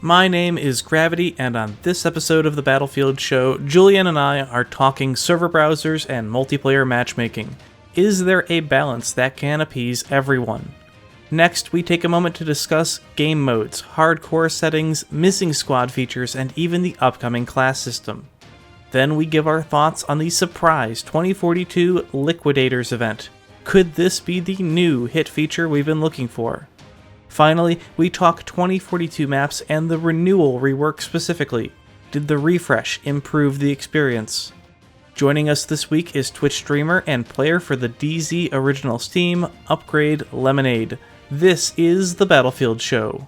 My name is Gravity, and on this episode of the Battlefield Show, Julian and I are talking server browsers and multiplayer matchmaking. Is there a balance that can appease everyone? Next, we take a moment to discuss game modes, hardcore settings, missing squad features, and even the upcoming class system. Then we give our thoughts on the surprise 2042 Liquidators Event. Could this be the new hit feature we've been looking for? Finally, we talk 2042 maps and the Renewal rework specifically. Did the refresh improve the experience? Joining us this week is Twitch streamer and player for the DZ Originals team, UpgradeLemonade. This is the Battlefield Show.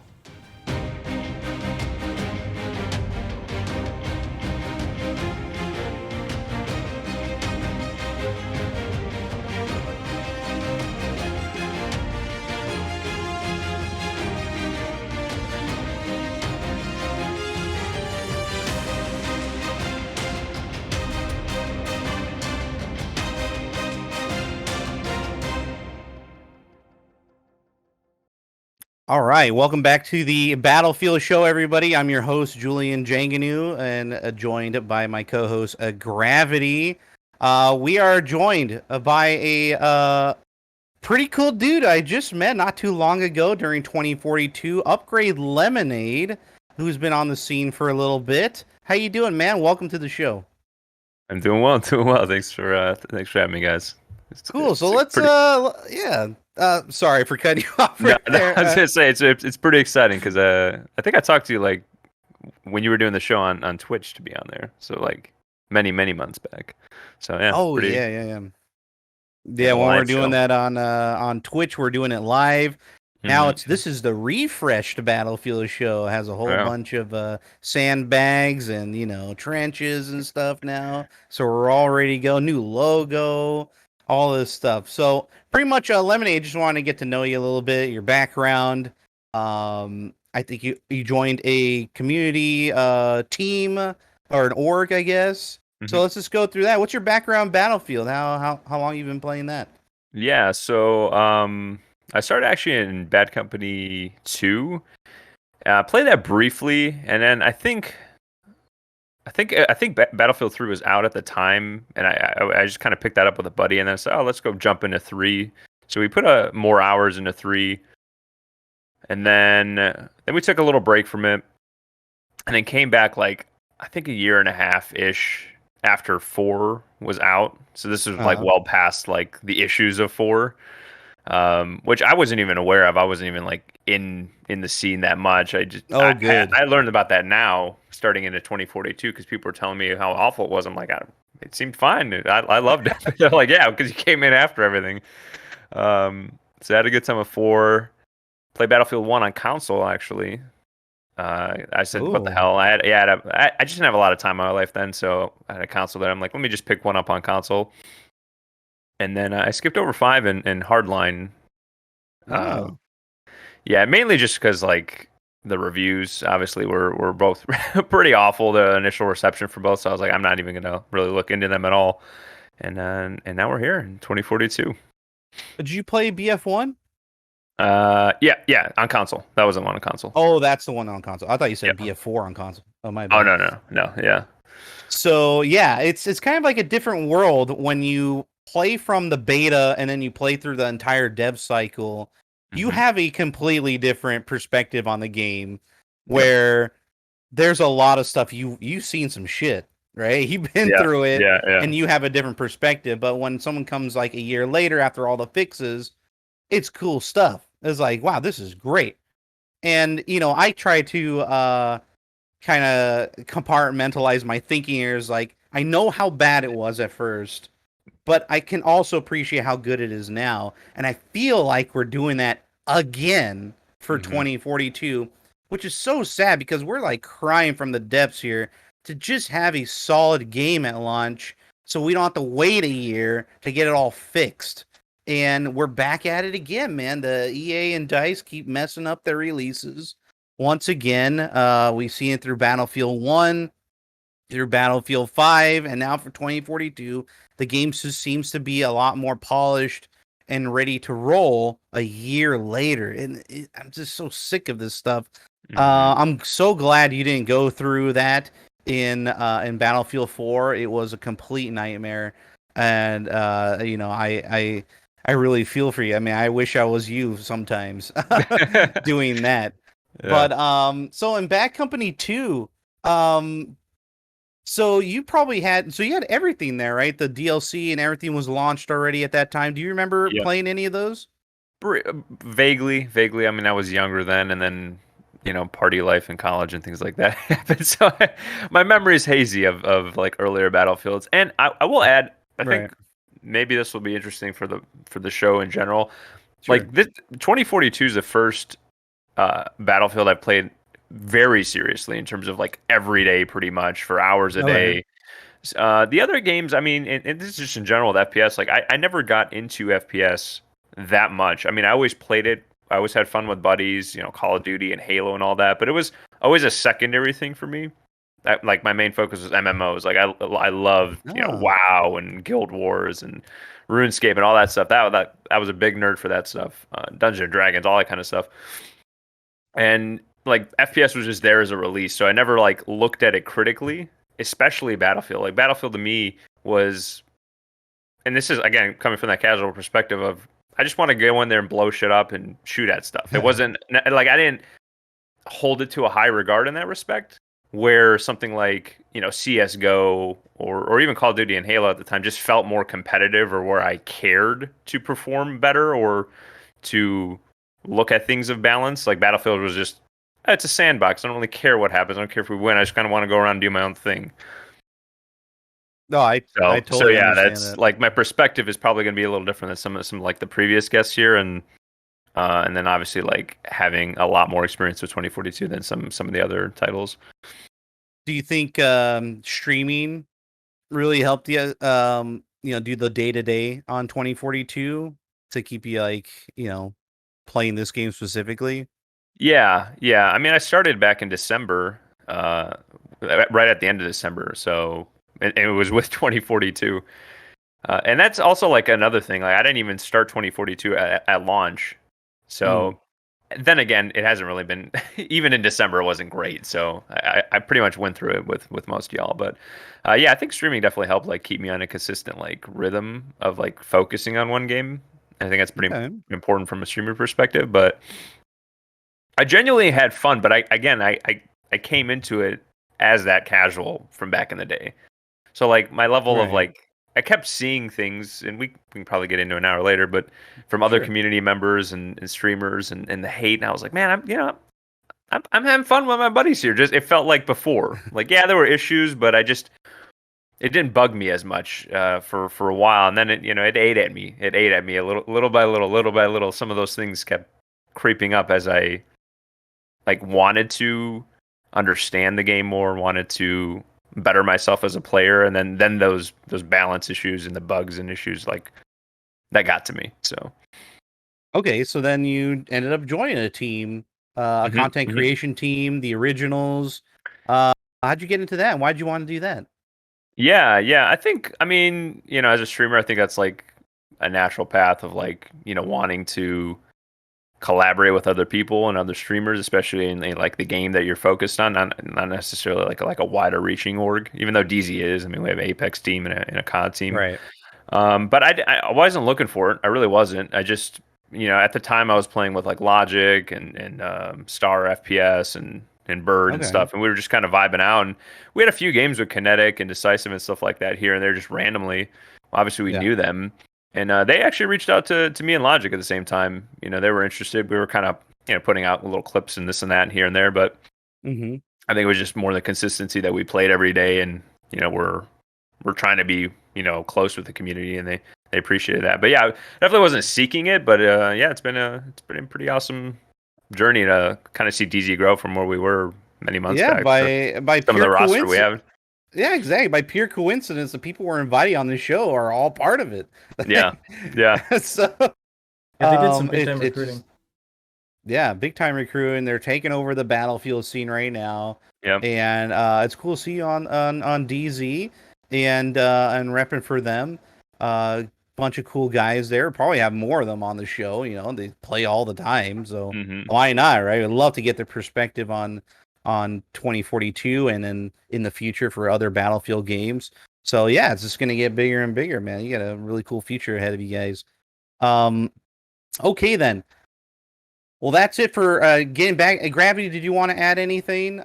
All right, welcome back to the Battlefield Show, everybody. I'm your host, JulianJanganoo, and joined by my co-host, Gravity. We are joined by a pretty cool dude I just met not too long ago during 2042, UpgradeLemonade, who's been on the scene for a little bit. How you doing, man? Welcome to the show. I'm doing well, Thanks for having me, guys. Cool. So let's sorry for cutting you off. Right there. I was gonna say it's pretty exciting because I think I talked to you like when you were doing the show on Twitch to be on there. So like many months back. So yeah. Oh yeah. When we're doing that on Twitch, we're doing it live. Now this is the refreshed Battlefield Show. It has a whole bunch of sandbags and trenches and stuff now. So we're all ready to go. New logo, all this stuff. So pretty much, Lemonade, just wanted to get to know you a little bit, your background. I think you joined a community team or an org, I guess. So let's just go through that. What's your background Battlefield? How long you been playing that? Yeah, so I started actually in Bad Company 2. Played that briefly, and then I think Battlefield 3 was out at the time, and I just kind of picked that up with a buddy, and then said, let's go jump into 3. So we put more hours into 3, and then we took a little break from it, and then came back like I think a year and a half ish after 4 was out. So this was like well past like the issues of 4, which I wasn't even aware of. I wasn't even like in the scene that much. I learned about that now, starting into 2042, because people were telling me how awful it was. I'm like, it seemed fine. I loved it. They're like, yeah, because you came in after everything. So I had a good time with 4. Played Battlefield 1 on console, actually. I said, what the hell? I just didn't have a lot of time in my life then, so I had a console there. I'm like, let me just pick one up on console. And then I skipped over 5 and Hardline. Yeah, mainly just because like the reviews obviously were both pretty awful. The initial reception for both, so I was like, I'm not even gonna really look into them at all. And now we're here in 2042. Did you play BF1? Yeah, on console. That was the one on console. Oh, that's the one on console. I thought you said BF4 on console. Oh my bad. Oh no, yeah. So yeah, it's kind of like a different world when you play from the beta and then you play through the entire dev cycle. You have a completely different perspective on the game, where there's a lot of stuff you've seen some shit, right? You've been through it, and you have a different perspective. But when someone comes like a year later after all the fixes, it's cool stuff. It's like, wow, this is great. And I try to kind of compartmentalize my thinking here. Is like, I know how bad it was at first, but I can also appreciate how good it is now. And I feel like we're doing that again for 2042, which is so sad because we're like crying from the depths here to just have a solid game at launch so we don't have to wait a year to get it all fixed. And we're back at it again, man. The EA and DICE keep messing up their releases. Once again, we've seen it through Battlefield 1, through Battlefield 5, and now for 2042, the game just seems to be a lot more polished and ready to roll a year later. And I'm just so sick of this stuff. I'm so glad you didn't go through that in Battlefield 4. It was a complete nightmare, and I really feel for you. I mean, I wish I was you sometimes doing that. Yeah. But so in Bad Company 2, um, so you probably you had everything there, right? The DLC and everything was launched already at that time. Do you remember Yeah. playing any of those? Vaguely. I mean, I was younger then, and then party life in college and things like that happened. So my memory is hazy of like earlier Battlefields. And I will add, I Right. think maybe this will be interesting for the show in general. Sure. Like this 2042 is the first Battlefield I played very seriously in terms of like every day, pretty much for hours a Okay. day. The other games, I mean, and this is just in general with FPS. Like I never got into FPS that much. I mean, I always played it. I always had fun with buddies, Call of Duty and Halo and all that. But it was always a secondary thing for me. Like my main focus was MMOs. Like I loved Oh. WoW and Guild Wars and RuneScape and all that stuff. That I was a big nerd for that stuff. Dungeons and Dragons, all that kind of stuff. And like FPS was just there as a release, so I never like looked at it critically, especially Battlefield. Like Battlefield to me was, and this is again coming from that casual perspective of I just want to go in there and blow shit up and shoot at stuff. It wasn't like I didn't hold it to a high regard in that respect. Where something like CS:GO or even Call of Duty and Halo at the time just felt more competitive, or where I cared to perform better or to look at things of balance. Like Battlefield was just it's a sandbox. I don't really care what happens. I don't care if we win. I just kind of want to go around and do my own thing. No, I So totally yeah, understand that's that. like my perspective is probably going to be a little different than some like the previous guests here, and then obviously like having a lot more experience with 2042 than some of the other titles. Do you think streaming really helped you do the day-to-day on 2042 to keep you like, playing this game specifically? Yeah. I mean, I started back in December, right at the end of December. So, and it was with 2042. And that's also like another thing. Like, I didn't even start 2042 at launch. Mm. So, then again, it hasn't really been, even in December, it wasn't great. So, I pretty much went through it with most y'all. But yeah, I think streaming definitely helped like keep me on a consistent like rhythm of like focusing on one game. I think that's pretty Okay. important from a streamer perspective. But I genuinely had fun, but I came into it as that casual from back in the day. So like my level of Right. like I kept seeing things, and we can probably get into an hour later, but from other Sure. community members and streamers and the hate, and I was like, man, I'm having fun with my buddies here. Just it felt like before, like yeah, there were issues, but it didn't bug me as much for a while, and then it ate at me. It ate at me a little by little, little by little. Some of those things kept creeping up as I like wanted to understand the game more, wanted to better myself as a player, and then those balance issues and the bugs and issues like that got to me. So Okay, so then you ended up joining a team, a hmm content hmm creation team, the Originals. How'd you get into that? Why'd you want to do that? yeah, I think I mean as a streamer, I think that's like a natural path of like wanting to collaborate with other people and other streamers, especially in like the game that you're focused on, not necessarily like a wider reaching org, even though DZ is. I mean, we have an Apex team and a COD team. Right. But I wasn't looking for it. I really wasn't. I just, at the time I was playing with like Logic and Star FPS and Bird and Okay. stuff, and we were just kind of vibing out. And we had a few games with Kinetic and Decisive and stuff like that here and there, just randomly. Obviously, we Yeah. knew them, and they actually reached out to me and Logic at the same time. They were interested. We were kind of putting out little clips and this and that and here and there, but Mm-hmm. I think it was just more the consistency that we played every day, and we're trying to be close with the community, and they appreciated that. But yeah, I definitely wasn't seeking it, but yeah, it's been a pretty awesome journey to kind of see DZ grow from where we were many months Yeah, back. So by some of pure the roster we coincidence. have, Yeah, exactly. By pure coincidence, the people we're inviting on the show are all part of it. yeah, yeah, So, Yeah, they did some big time it's recruiting. just yeah, big time recruiting. They're taking over the Battlefield scene right now, yeah. and it's cool to see you on DZ and repping for them. bunch of cool guys there. Probably have more of them on the show. You know, they play all the time, so Mm-hmm. why not, right? I'd love to get their perspective on 2042 and then in the future for other Battlefield games. So yeah, it's just gonna get bigger and bigger, man. You got a really cool future ahead of you guys. Okay then. Well, that's it for getting back. Gravity, did you want to add anything?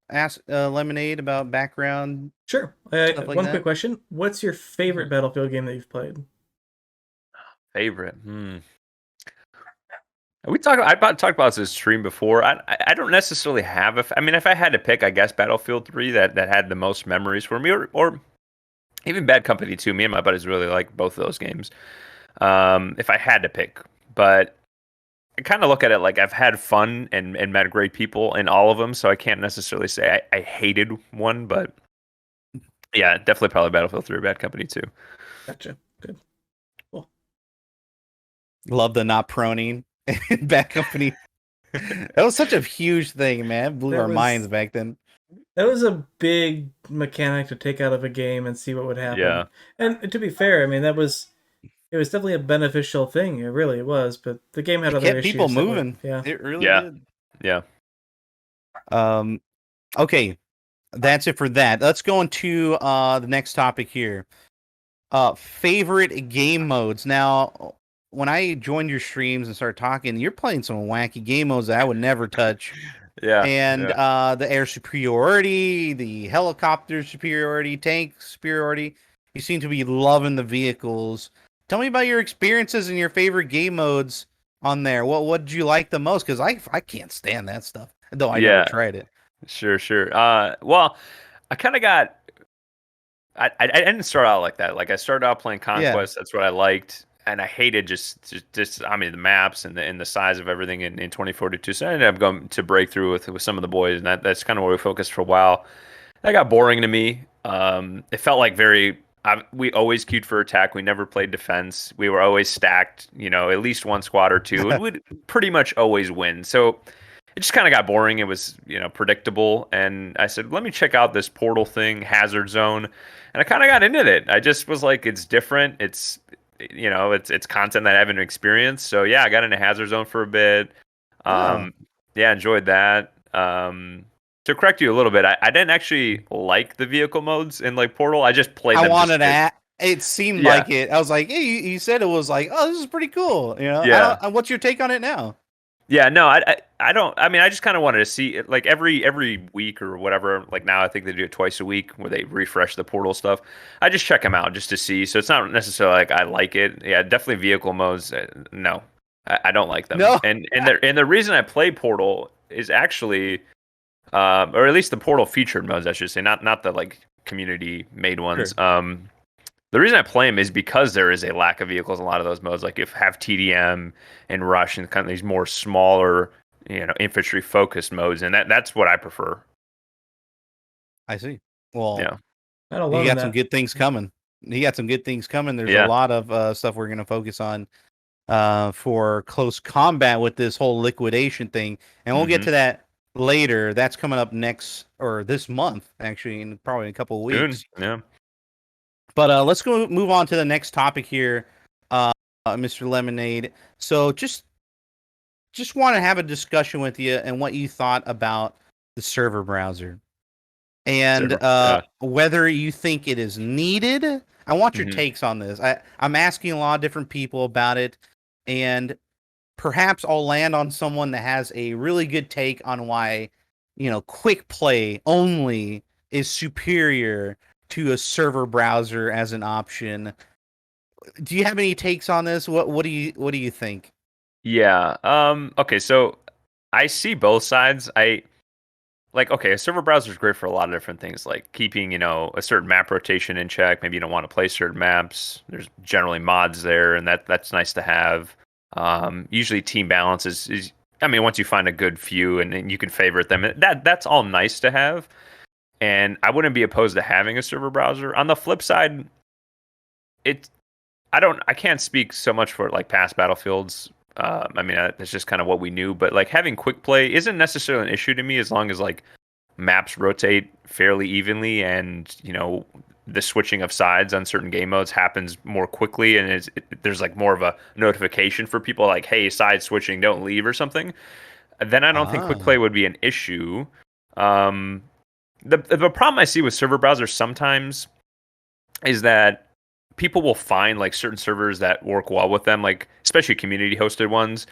Ask Lemonade about background. Sure. Stuff like One that? quick question: what's your favorite Battlefield game that you've played? Favorite. I talked about this stream before. I don't necessarily have I mean, if I had to pick, I guess Battlefield 3 that had the most memories for me, or even Bad Company 2. Me and my buddies really like both of those games. If I had to pick, but I kind of look at it like I've had fun and met great people in all of them, so I can't necessarily say I hated one, but yeah, definitely probably Battlefield 3 or Bad Company 2. Gotcha. Good. Cool. Love the not proning. Bad Company. That was such a huge thing, man. It blew our minds back then. That was a big mechanic to take out of a game and see what would happen. Yeah. And to be fair, I mean, it was definitely a beneficial thing. It really was, but the game had It other kept issues. people moving. Yeah. It really Yeah. did. Yeah. Okay. That's it for that. Let's go into the next topic here. Favorite game modes. Now, when I joined your streams and started talking, you're playing some wacky game modes that I would never touch. Yeah. And the air superiority, the helicopter superiority, tank superiority. You seem to be loving the vehicles. Tell me about your experiences and your favorite game modes on there. What did you like the most? Because I can't stand that stuff, though I never tried it. Sure. Well, I kind of got. I didn't start out like that. Like I started out playing Conquest. That's what I liked, and I hated just I mean the maps and the size of everything in 2042. So I ended up going to Breakthrough with some of the boys, and that's kind of where we focused for a while. That got boring to me. It felt like we always queued for attack. We never played defense. We were always stacked. You know, at least one squad or two, and we'd pretty much always win. So it just kind of got boring. It was, predictable. And I said, let me check out this portal thing, Hazard Zone. And I kind of got into it. I just was like, it's different. It's, it's content that I haven't experienced. So yeah, I got into Hazard Zone for a bit. Yeah, enjoyed that. To correct you a little bit, I didn't actually like the vehicle modes in like Portal. I just played them. I wanted to. It seemed like it. I was like, hey, you said it was like, oh, this is pretty cool. Yeah. What's your take on it now? Yeah, no, I don't. I mean, I just kind of wanted to see it, like every week or whatever. Like now, I think they do it twice a week where they refresh the Portal stuff. I just check them out just to see. So it's not necessarily like I like it. Yeah, definitely vehicle modes. No, I don't like them. No. And the reason I play Portal is actually, or at least the Portal featured modes, I should say, not the like community made ones. Sure. The reason I play them is because there is a lack of vehicles in a lot of those modes. Like if have TDM and Rush and kind of these more smaller, infantry focused modes, and that's what I prefer. I see. Well, yeah, you got some good things coming. There's a lot of stuff we're going to focus on for close combat with this whole liquidation thing, and we'll get to that later. That's coming up this month, actually, in probably a couple of weeks. Soon. Yeah. But let's move on to the next topic here, Mr. Lemonade. So just want to have a discussion with you and what you thought about the server browser and whether you think it is needed. I want your takes on this. I'm asking a lot of different people about it, and perhaps I'll land on someone that has a really good take on why, quick play only is superior to a server browser as an option. Do you have any takes on this? What do you think? Yeah. Okay. So I see both sides. A server browser is great for a lot of different things, like keeping, a certain map rotation in check. Maybe you don't want to play certain maps. There's generally mods there, and that's nice to have. Usually team balance is once you find a good few and you can favorite them, that's all nice to have. And I wouldn't be opposed to having a server browser. On the flip side, I can't speak so much for like past Battlefields. It's just kind of what we knew. But like having quick play isn't necessarily an issue to me as long as like maps rotate fairly evenly and the switching of sides on certain game modes happens more quickly, and there's like more of a notification for people like, hey, side switching, don't leave or something, then I don't think quick play would be an issue. The problem I see with server browsers sometimes is that people will find like certain servers that work well with them, like especially community hosted ones.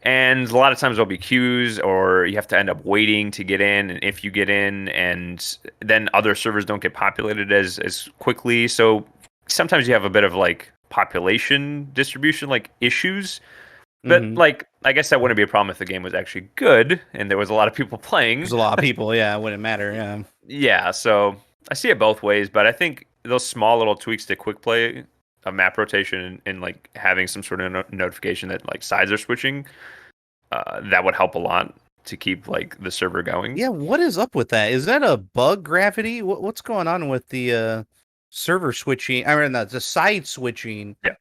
And a lot of times there'll be queues, or you have to end up waiting to get in. And if you get in, and then other servers don't get populated as quickly. So sometimes you have a bit of like population distribution like issues. But like, I guess that wouldn't be a problem if the game was actually good and there was a lot of people playing. There's a lot of people, yeah, it wouldn't matter, yeah. Yeah, so I see it both ways, but I think those small little tweaks to quick play, a map rotation, and like having some sort of notification that like sides are switching, that would help a lot to keep like the server going. Yeah, what is up with that? Is that a bug, Gravity? What's going on with the server switching? I mean, the side switching. Yeah.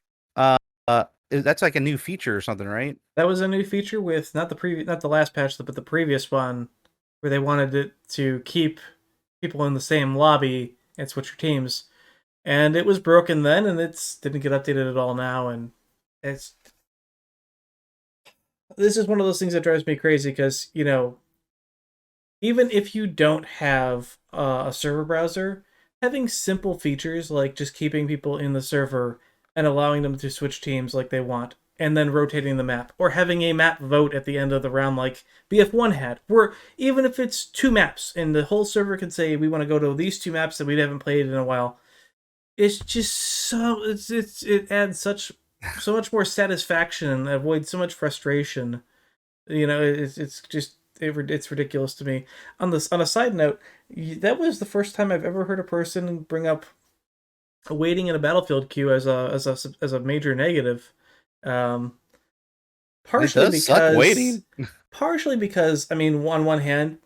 That's like a new feature or something, right? That was a new feature with not the last patch, but the previous one, where they wanted it to keep people in the same lobby and switch your teams. And it was broken then, and it's didn't get updated at all now. And this is one of those things that drives me crazy because, you know, even if you don't have a server browser, having simple features like just keeping people in the server and allowing them to switch teams like they want, and then rotating the map, or having a map vote at the end of the round like BF1 had, where even if it's 2 maps and the whole server can say we want to go to these 2 maps that we haven't played in a while, it's just so it adds so much more satisfaction and avoids so much frustration. You know, it's ridiculous to me. On a side note, that was the first time I've ever heard a person bring up waiting in a battlefield queue as a major negative. Partially because I mean, on one hand,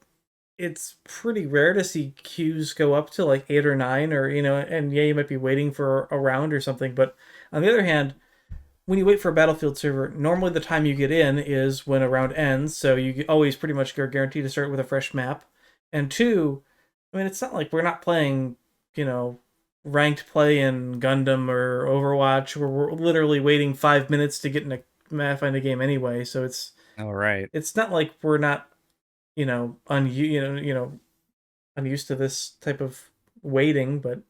it's pretty rare to see queues go up to like 8 or 9, or you know, and yeah, you might be waiting for a round or something. But on the other hand, when you wait for a battlefield server, normally the time you get in is when a round ends, so you always pretty much are guaranteed to start with a fresh map. And 2, I mean, it's not like we're not playing, you know, ranked play in Gundam or Overwatch, where we're literally waiting 5 minutes to get in find a game anyway. So it's all right. It's not like we're not, you know, unused to this type of waiting. But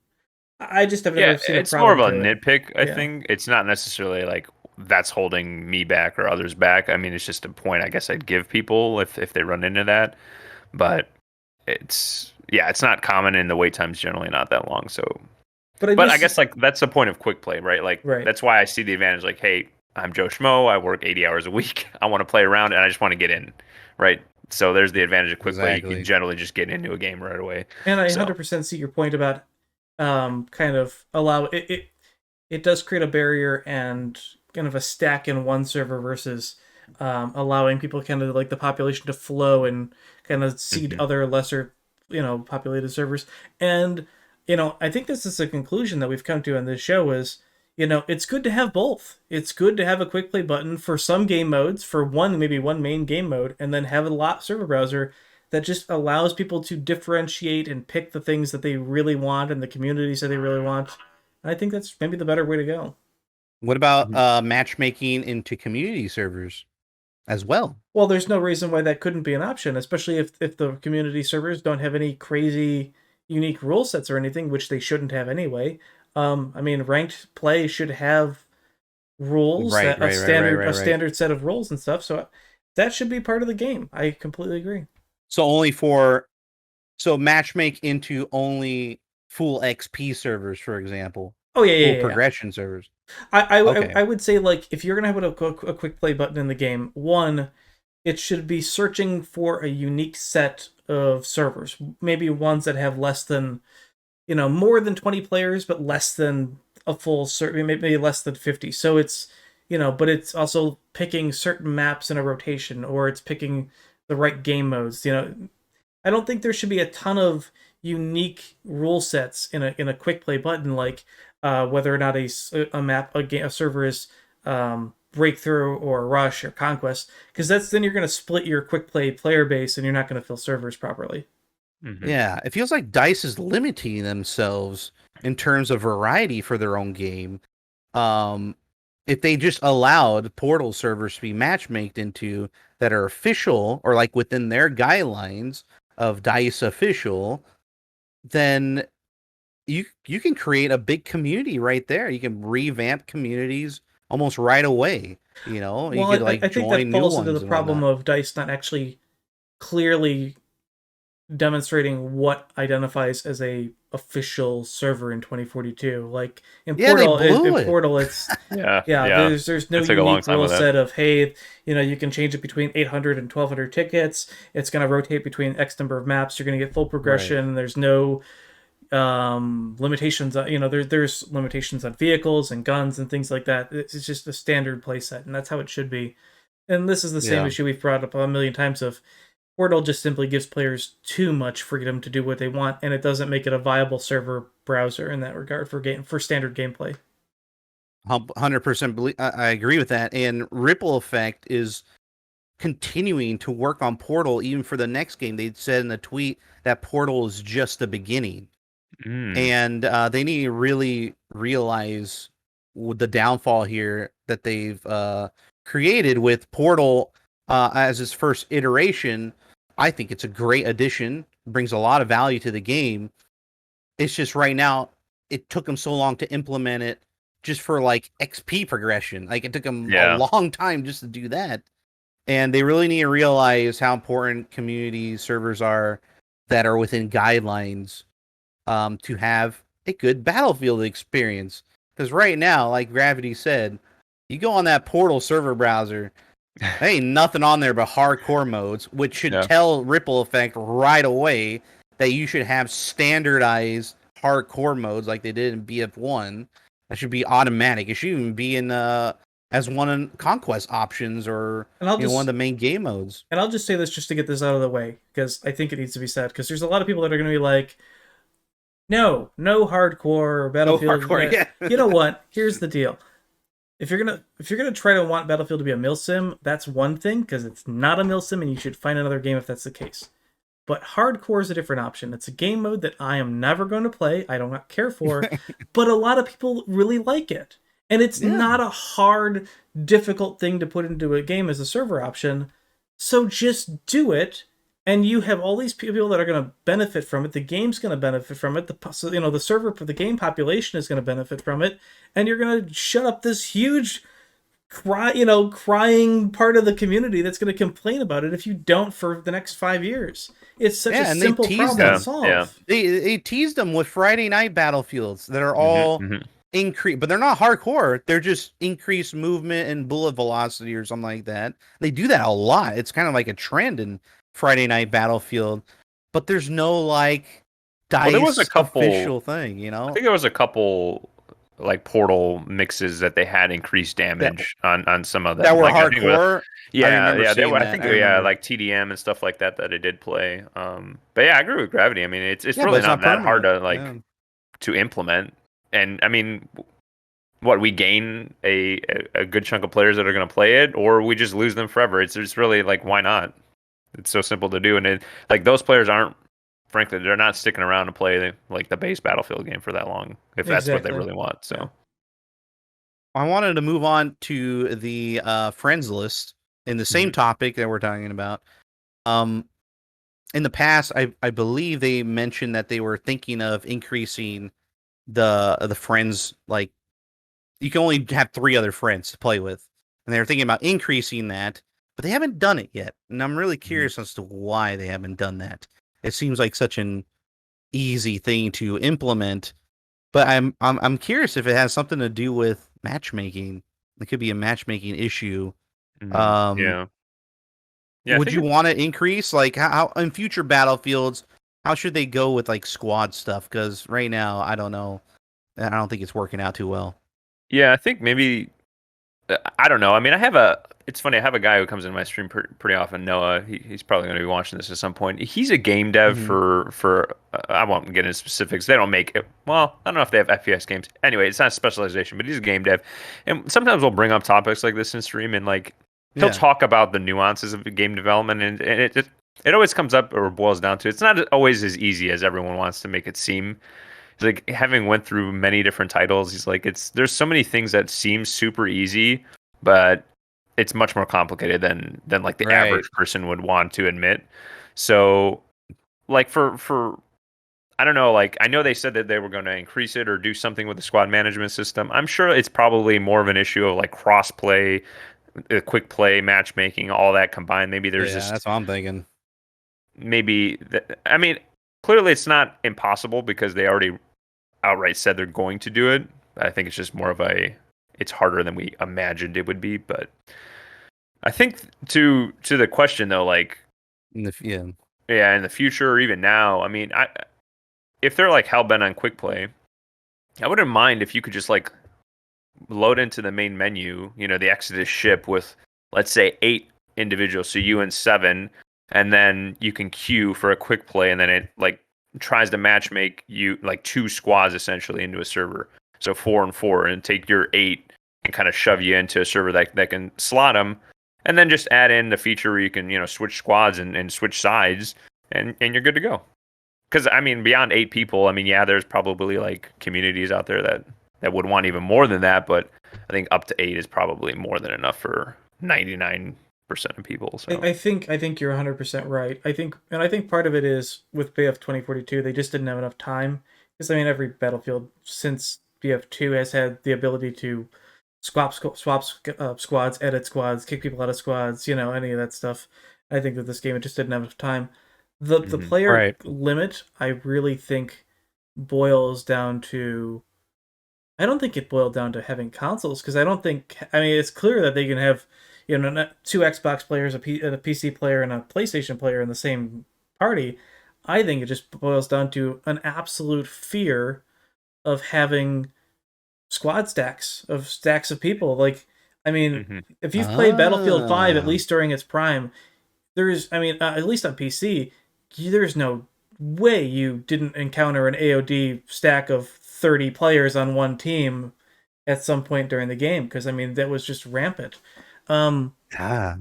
I just have never seen a problem. It's more of a nitpick. I think it's not necessarily like that's holding me back or others back. I mean, it's just a point I guess I'd give people if they run into that. But it's not common, and the wait time's generally not that long. So. But I guess like that's the point of quick play, right? Like that's why I see the advantage. Like, hey, I'm Joe Schmo. I work 80 hours a week. I want to play around, and I just want to get in, right? So there's the advantage of quick play. You can generally just get into a game right away. And I 100% see your point about kind of allow it. It does create a barrier and kind of a stack in one server versus allowing people kind of like the population to flow and kind of seed other lesser, you know, populated servers. And you know, I think this is a conclusion that we've come to on this show is, you know, it's good to have both. It's good to have a quick play button for some game modes, for maybe one main game mode, and then have a server browser that just allows people to differentiate and pick the things that they really want and the communities that they really want. And I think that's maybe the better way to go. What about matchmaking into community servers as well? Well, there's no reason why that couldn't be an option, especially if the community servers don't have any crazy unique rule sets or anything, which they shouldn't have anyway. I mean, ranked play should have rules, a standard set of rules and stuff. So that should be part of the game. I completely agree. So matchmake into only full XP servers, for example. Oh yeah, progression servers. I would say, like, if you're gonna have a quick play button in the game, one, it should be searching for a unique set of servers, maybe ones that have less than, you know, more than 20 players, but less than a full server, maybe less than 50. So it's, you know, but it's also picking certain maps in a rotation, or it's picking the right game modes. You know, I don't think there should be a ton of unique rule sets in a quick play button, like whether or not a server is breakthrough or rush or conquest, because then you're going to split your quick play player base and you're not going to fill servers properly. Mhm. Yeah, it feels like DICE is limiting themselves in terms of variety for their own game. Um, if they just allowed Portal servers to be matchmaked into that are official or like within their guidelines of DICE official, then you can create a big community right there. You can revamp communities almost right away. You Well, could I like think that join new falls into the ones and problem whatnot. of Dice not actually clearly demonstrating what identifies as a official server in 2042. Like Yeah, they blew In it. Portal, it's Yeah, yeah, yeah. there's no It took a long unique time rule with that. set of hey, you can change it between 800 and 1200 tickets. It's going to rotate between X number of maps. You're going to get full Right. progression. There's no limitations on, there's limitations on vehicles and guns and things like that. It's just a standard playset, and that's how it should be. And this is the same Yeah. issue we've brought up a million times of Portal just simply gives players too much freedom to do what they want, and it doesn't make it a viable server browser in that regard for standard gameplay. 100% believe. I agree with that. And Ripple Effect is continuing to work on Portal even for the next game. They said in the tweet that Portal is just the beginning, Mm. and they need to really realize the downfall here that they've created with Portal as its first iteration. I think it's a great addition, brings a lot of value to the game. It's just right now it took them so long to implement it just for like XP progression. Like it took them a Yeah. long time just to do that. And they really need to realize how important community servers are that are within guidelines to have a good Battlefield experience. Because right now, like Gravity said, you go on that Portal server browser, there ain't nothing on there but hardcore modes, which should Yeah. tell Ripple Effect right away that you should have standardized hardcore modes like they did in BF1. That should be automatic. It should even be in as one in Conquest options or And I'll one of just the main game modes. and I'll just say this just to get this out of the way because I think it needs to be said because there's a lot of people that are going to be like, no hardcore No Battlefield. hardcore, yeah. You know what? Here's the deal. If you're gonna try to want Battlefield to be a mil sim, that's one thing because it's not a mil sim, and you should find another game if that's the case. But hardcore is a different option. It's a game mode that I am never going to play. I do not care for, but a lot of people really like it, and it's Yeah. not a hard, difficult thing to put into a game as a server option. So just do it, and you have all these people that are going to benefit from it. The game's going to benefit from it. The server for the game population is going to benefit from it, and you're going to shut up this huge crying part of the community that's going to complain about it if you don't for the next 5 years. It's such a simple problem to solve. Yeah. They teased them with Friday night Battlefields that are Mhm, all mhm. increased, but they're not hardcore. They're just increased movement and bullet velocity or something like that. They do that a lot. It's kind of like a trend in Friday night Battlefield, but there's no like Well, there was a DICE couple. official thing, I think there was a couple like Portal mixes that they had increased damage on some of them. that were Like, I think it was- hardcore. I yeah, remember yeah, they seeing were. I that. think I yeah, remember. like TDM and stuff like that that it did play. But yeah, I agree with Gravity. I mean, it's Yeah, but really it's not that hard to permanent. like to implement. And I mean, what we gain a good chunk of players that are going to play it, or we just lose them forever. It's just really like why not? It's so simple to do, and like those players aren't. Frankly, they're not sticking around to play like the base Battlefield game for that long if that's what they Exactly. really want. So. Yeah. I wanted to move on to the friends list in the same topic that we're talking about. In the past, I believe they mentioned that they were thinking of increasing the friends. Like you can only have 3 other friends to play with, and they were thinking about increasing that, but they haven't done it yet. And I'm really curious as to why they haven't done that. It seems like such an easy thing to implement, but I'm curious if it has something to do with matchmaking. It could be a matchmaking issue. Yeah. Yeah. Would you want to increase like how in future Battlefields? How should they go with like squad stuff? Because right now, I don't know. I don't think it's working out too well. Yeah, I think maybe I don't know. I mean, it's funny. I have a guy who comes in my stream pretty often. Noah. He's probably going to be watching this at some point. He's a game dev for. I won't get into specifics. They don't make it. Well, I don't know if they have FPS games. Anyway, it's not specialization, but he's a game dev, and sometimes we'll bring up topics like this in stream, and like he'll talk about the nuances of game development, and it it always comes up or boils down to it's not always as easy as everyone wants to make it seem. It's like having went through many different titles, he's like there's so many things that seem super easy, but it's much more complicated than like the Right. average person would want to admit. So like for I don't know, like I know they said that they were going to increase it or do something with the squad management system. I'm sure it's probably more of an issue of like cross play, quick play, matchmaking, all that combined. Maybe there's Yeah, just that's what I'm thinking. I mean, clearly it's not impossible because they already outright said they're going to do it. I think it's just more of it's harder than we imagined it would be. But I think to the question though, like Yeah. yeah, in the future or even now, I mean, if they're like hell bent on quick play, I wouldn't mind if you could just like load into the main menu, the Exodus ship with let's say 8 individuals, so you and 7, and then you can queue for a quick play, and then it like tries to match make you like 2 squads essentially into a server, so 4 and 4, and take your 8 and kind of shove you into a server that can slot them, and then just add in the feature where you can switch squads and switch sides, and you're good to go. Because I mean, beyond 8 people, I mean, yeah, there's probably like communities out there that would want even more than that, but I think up to 8 is probably more than enough for 99% of people. So I think you're 100% right. I think part of it is with BF 2042, they just didn't have enough time. Because I mean, every Battlefield since BF2 has had the ability to swap squads, edit squads, kick people out of squads, any of that stuff. I think that this game it just didn't have enough time. The player Right. limit, I really think, boils down to. I don't think it boiled down to having consoles because I don't think. I mean, it's clear that they can have, two Xbox players, a PC player, and a PlayStation player in the same party. I think it just boils down to an absolute fear of having stacks of people. Like, I mean, hmm if you've played Battlefield 5, at Ah. least during its prime, at least on PC, there's no way you didn't encounter an AOD stack of 30 players on one team at some point during the game, because, I mean, that was just rampant. Um, Ah.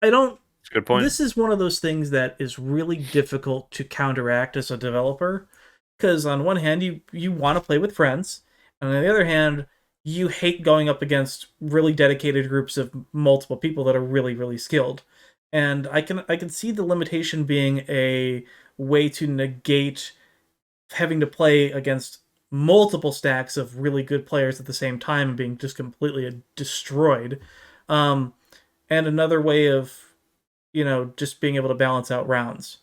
I don't. it's a good point. This is one of those things that is really difficult to counteract as a developer, because on one hand, you want to play with friends, and on the other hand, you hate going up against really dedicated groups of multiple people that are really, really skilled. And I can see the limitation being a way to negate having to play against multiple stacks of really good players at the same time and being just completely destroyed. Um, and another way of, just being able to balance out rounds.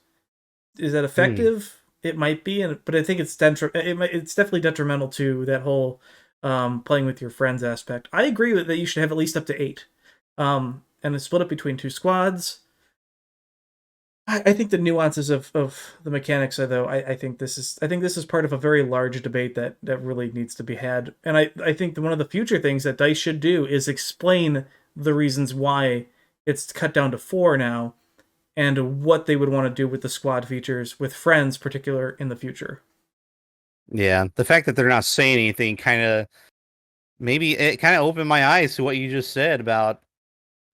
Is that Hmm. effective? It might be, but I think it's definitely detrimental to that whole playing with your friends aspect. I agree with that you should have at least up to 8, and it's split up between 2 squads. I think the nuances of the mechanics are though. I think this is part of a very large debate that really needs to be had. And I think that one of the future things that Dice should do is explain the reasons why it's cut down to 4 now and what they would want to do with the squad features with friends, particular in the future. Yeah. The fact that they're not saying anything maybe it kind of opened my eyes to what you just said about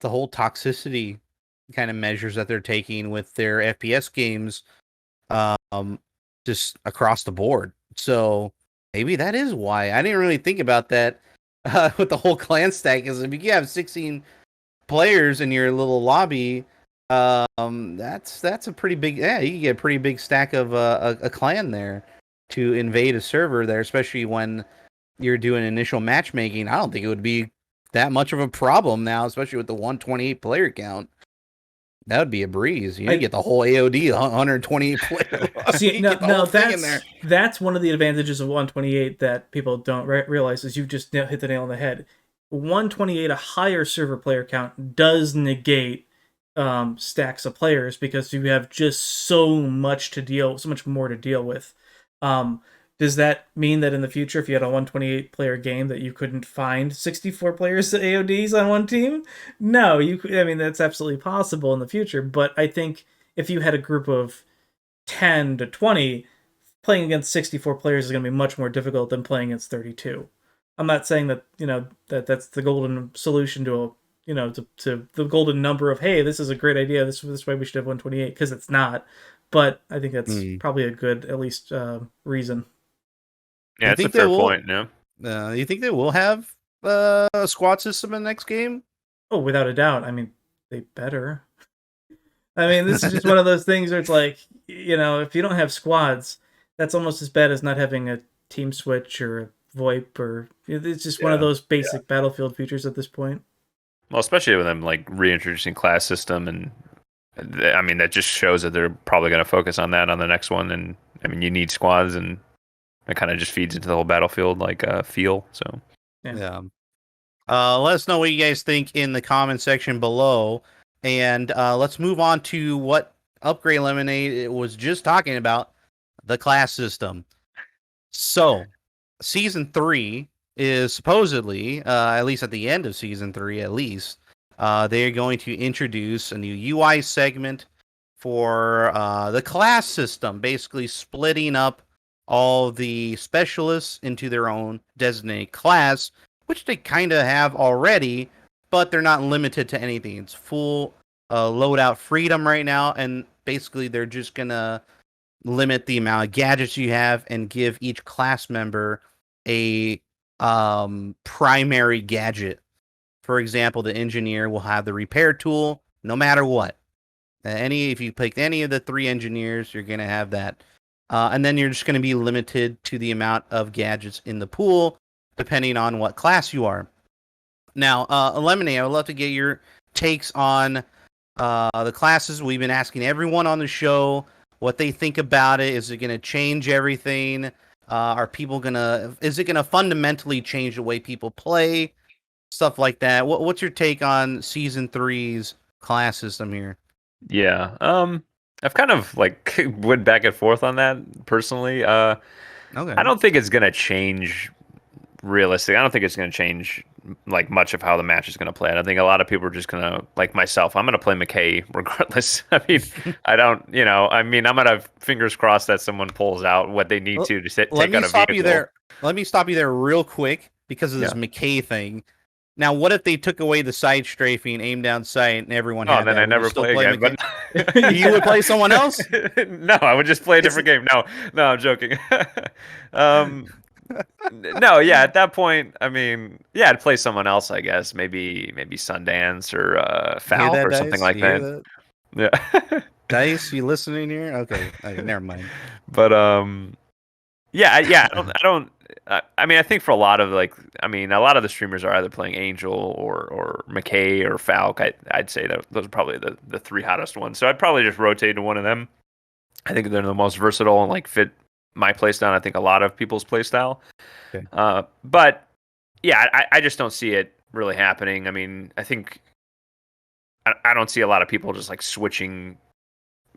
the whole toxicity kind of measures that they're taking with their FPS games, um, just across the board. So maybe that is why I didn't really think about that with the whole clan stack. Is if you have 16 players in your little lobby, that's a pretty big. Yeah, you can get a pretty big stack of a clan there to invade a server there, especially when you're doing initial matchmaking. I don't think it would be that much of a problem now, especially with the 128 player count. That would be a breeze. You I get the whole AOD 128 player. see You no get the no whole thing in that's there. that's one of the advantages of 128 that people don't realize is you just hit the nail on the head. 128, a higher server player count, does negate stacks of players because you have just so much more to deal with. Um, does that mean that in the future, if you had a 128 player game, that you couldn't find 64 players AODs on one team? No, you could. I mean, that's absolutely possible in the future. But I think if you had a group of 10 to 20, playing against 64 players is going to be much more difficult than playing against 32. I'm not saying that, that's the golden solution to to the golden number of, hey, this is a great idea. This way we should have 128, because it's not. But I think that's probably a good, at least, reason. Yeah, it's a fair point. Yeah. You think they will have a squad system in the next game? Oh, without a doubt. I mean, they better. I mean, this is just one of those things where it's like, if you don't have squads, that's almost as bad as not having a team switch or a VoIP, or it's just one of those basic Battlefield features at this point. Well, especially with them like reintroducing class system, and I mean that just shows that they're probably going to focus on that on the next one. And I mean, you need squads, and it kind of just feeds into the whole Battlefield like feel. So yeah. Let us know what you guys think in the comment section below, and let's move on to what UpgradeLemonade was just talking about, the class system. So, Season 3 is supposedly, at least at the end of Season 3 at least, they're going to introduce a new UI segment for the class system, basically splitting up all the specialists into their own designated class, which they kind of have already, but they're not limited to anything. It's full loadout freedom right now, and basically they're just going to limit the amount of gadgets you have and give each class member a primary gadget. For example, the engineer will have the repair tool no matter what. If you pick any of the 3 engineers, you're going to have that. And then you're just going to be limited to the amount of gadgets in the pool, depending on what class you are. Now, Lemonade, I would love to get your takes on the classes. We've been asking everyone on the show what they think about it. Is it going to change everything? Is it going to fundamentally change the way people play? Stuff like that. What's your take on Season 3's class system here? Yeah. I've kind of like went back and forth on that personally. Okay. I don't think it's going to change realistic. I don't think it's going to change like much of how the match is going to play. And I think a lot of people are just going to, like myself, I'm going to play McKay regardless. I mean, I'm going to fingers crossed that someone pulls out what they need to take out a vehicle. Let me stop you there real quick because of this McKay thing. Now, what if they took away the side strafing, aim down sight, and everyone had then that? I never play again. But you would play someone else? No, I would just play a different game. No, I'm joking. No, yeah, at that point, I mean, yeah, I'd play someone else, I guess. Maybe Sundance or Falcon or something like that. Yeah. Dice, you listening here? Okay, never mind. But yeah, I mean, I think for a lot of the streamers are either playing Angel or McKay or Falc. I'd say that those are probably the 3 hottest ones. So I'd probably just rotate to one of them. I think they're the most versatile and like fit my playstyle. I think a lot of people's playstyle. Okay. But yeah, I just don't see it really happening. I mean, I think I don't see a lot of people just like switching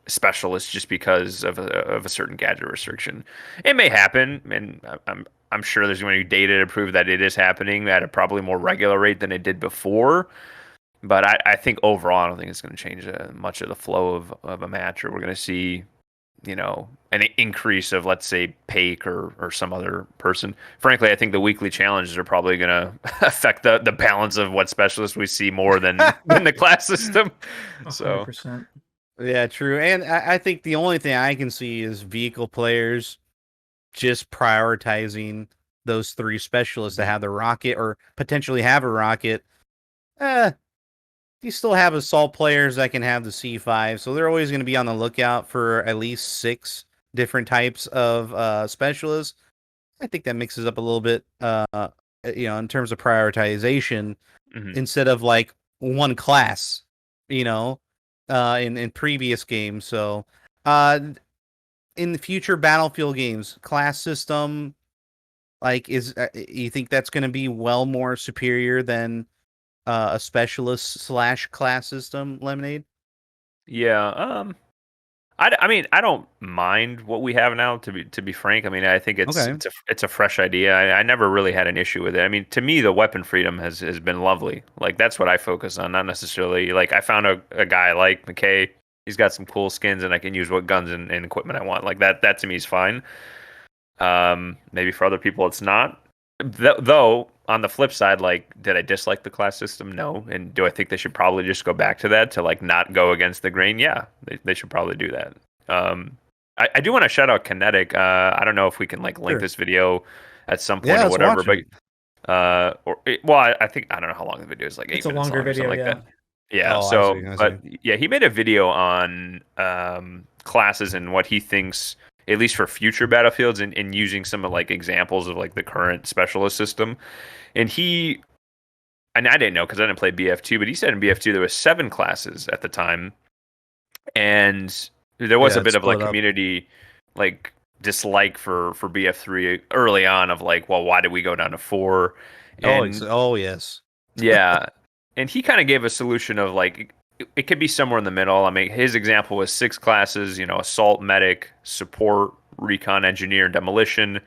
specialists just because of a certain gadget restriction. It may happen, and I'm sure there's going to be data to prove that it is happening at a probably more regular rate than it did before. But I think overall, I don't think it's going to change much of the flow of a match, or we're going to see, an increase of, let's say, Paik or some other person. Frankly, I think the weekly challenges are probably going to affect the balance of what specialists we see more than the class system. 100%. So. Yeah, true. And I think the only thing I can see is vehicle players just prioritizing those 3 specialists that have the rocket or potentially have a rocket. You still have assault players that can have the C5, so they're always going to be on the lookout for at least 6 different types of specialists. I think that mixes up a little bit, in terms of prioritization, instead of like one class, in previous games. So, in the future Battlefield games, class system, like, you think that's going to be well more superior than a specialist / class system, Lemonade? Yeah. I mean, I don't mind what we have now. To be frank, I mean, I think it's a fresh idea. I never really had an issue with it. I mean, to me, the weapon freedom has been lovely. Like, that's what I focus on, not necessarily like I found a guy like McKay. He's got some cool skins, and I can use what guns and equipment I want. Like that to me is fine. Maybe for other people, it's not. Though on the flip side, like, did I dislike the class system? No. And do I think they should probably just go back to that to like not go against the grain? Yeah, they should probably do that. I do want to shout out Kinetic. I don't know if we can like link Sure. this video at some point Yeah, or let's whatever, watch it. well, I think I don't know how long the video is, like It's 8 a minutes longer long or video, something like yeah. that. Yeah. Oh, I So, see, I but see. yeah, he made a video on classes and what he thinks, at least for future battlefields, and using some of like examples of like the current specialist system. And and I didn't know because I didn't play BF2, but he said in BF2 there was 7 classes at the time, and there was Yeah, a it's bit of like split up. community like dislike for BF3 early on of like, well, why did we go down to 4? And Oh, yes. yeah, and he kind of gave a solution of like it could be somewhere in the middle. I mean, his example was 6 classes, assault, medic, support, recon, engineer, demolition.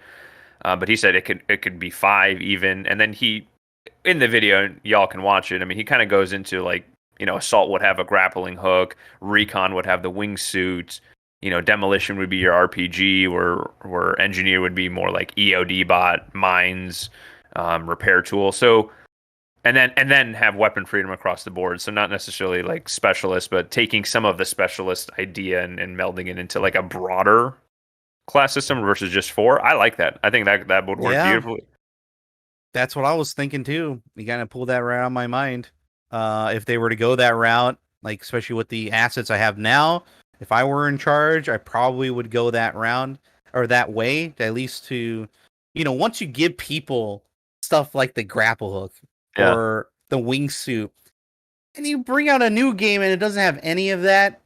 But he said it could be 5 even, and then he in the video, y'all can watch it. I mean, he kind of goes into like, assault would have a grappling hook, recon would have the wingsuit, demolition would be your RPG, where engineer would be more like EOD bot, mines, repair tool. So and then have weapon freedom across the board. So not necessarily like specialist, but taking some of the specialist idea and melding it into like a broader class system versus just 4. I like that. I think that would work Yeah. beautifully. That's what I was thinking too. You kind of pulled that right out of my mind. If they were to go that route, like especially with the assets I have now, if I were in charge, I probably would go that round or that way, at least to, once you give people stuff like the grapple hook Yeah. or the wingsuit, and you bring out a new game and it doesn't have any of that,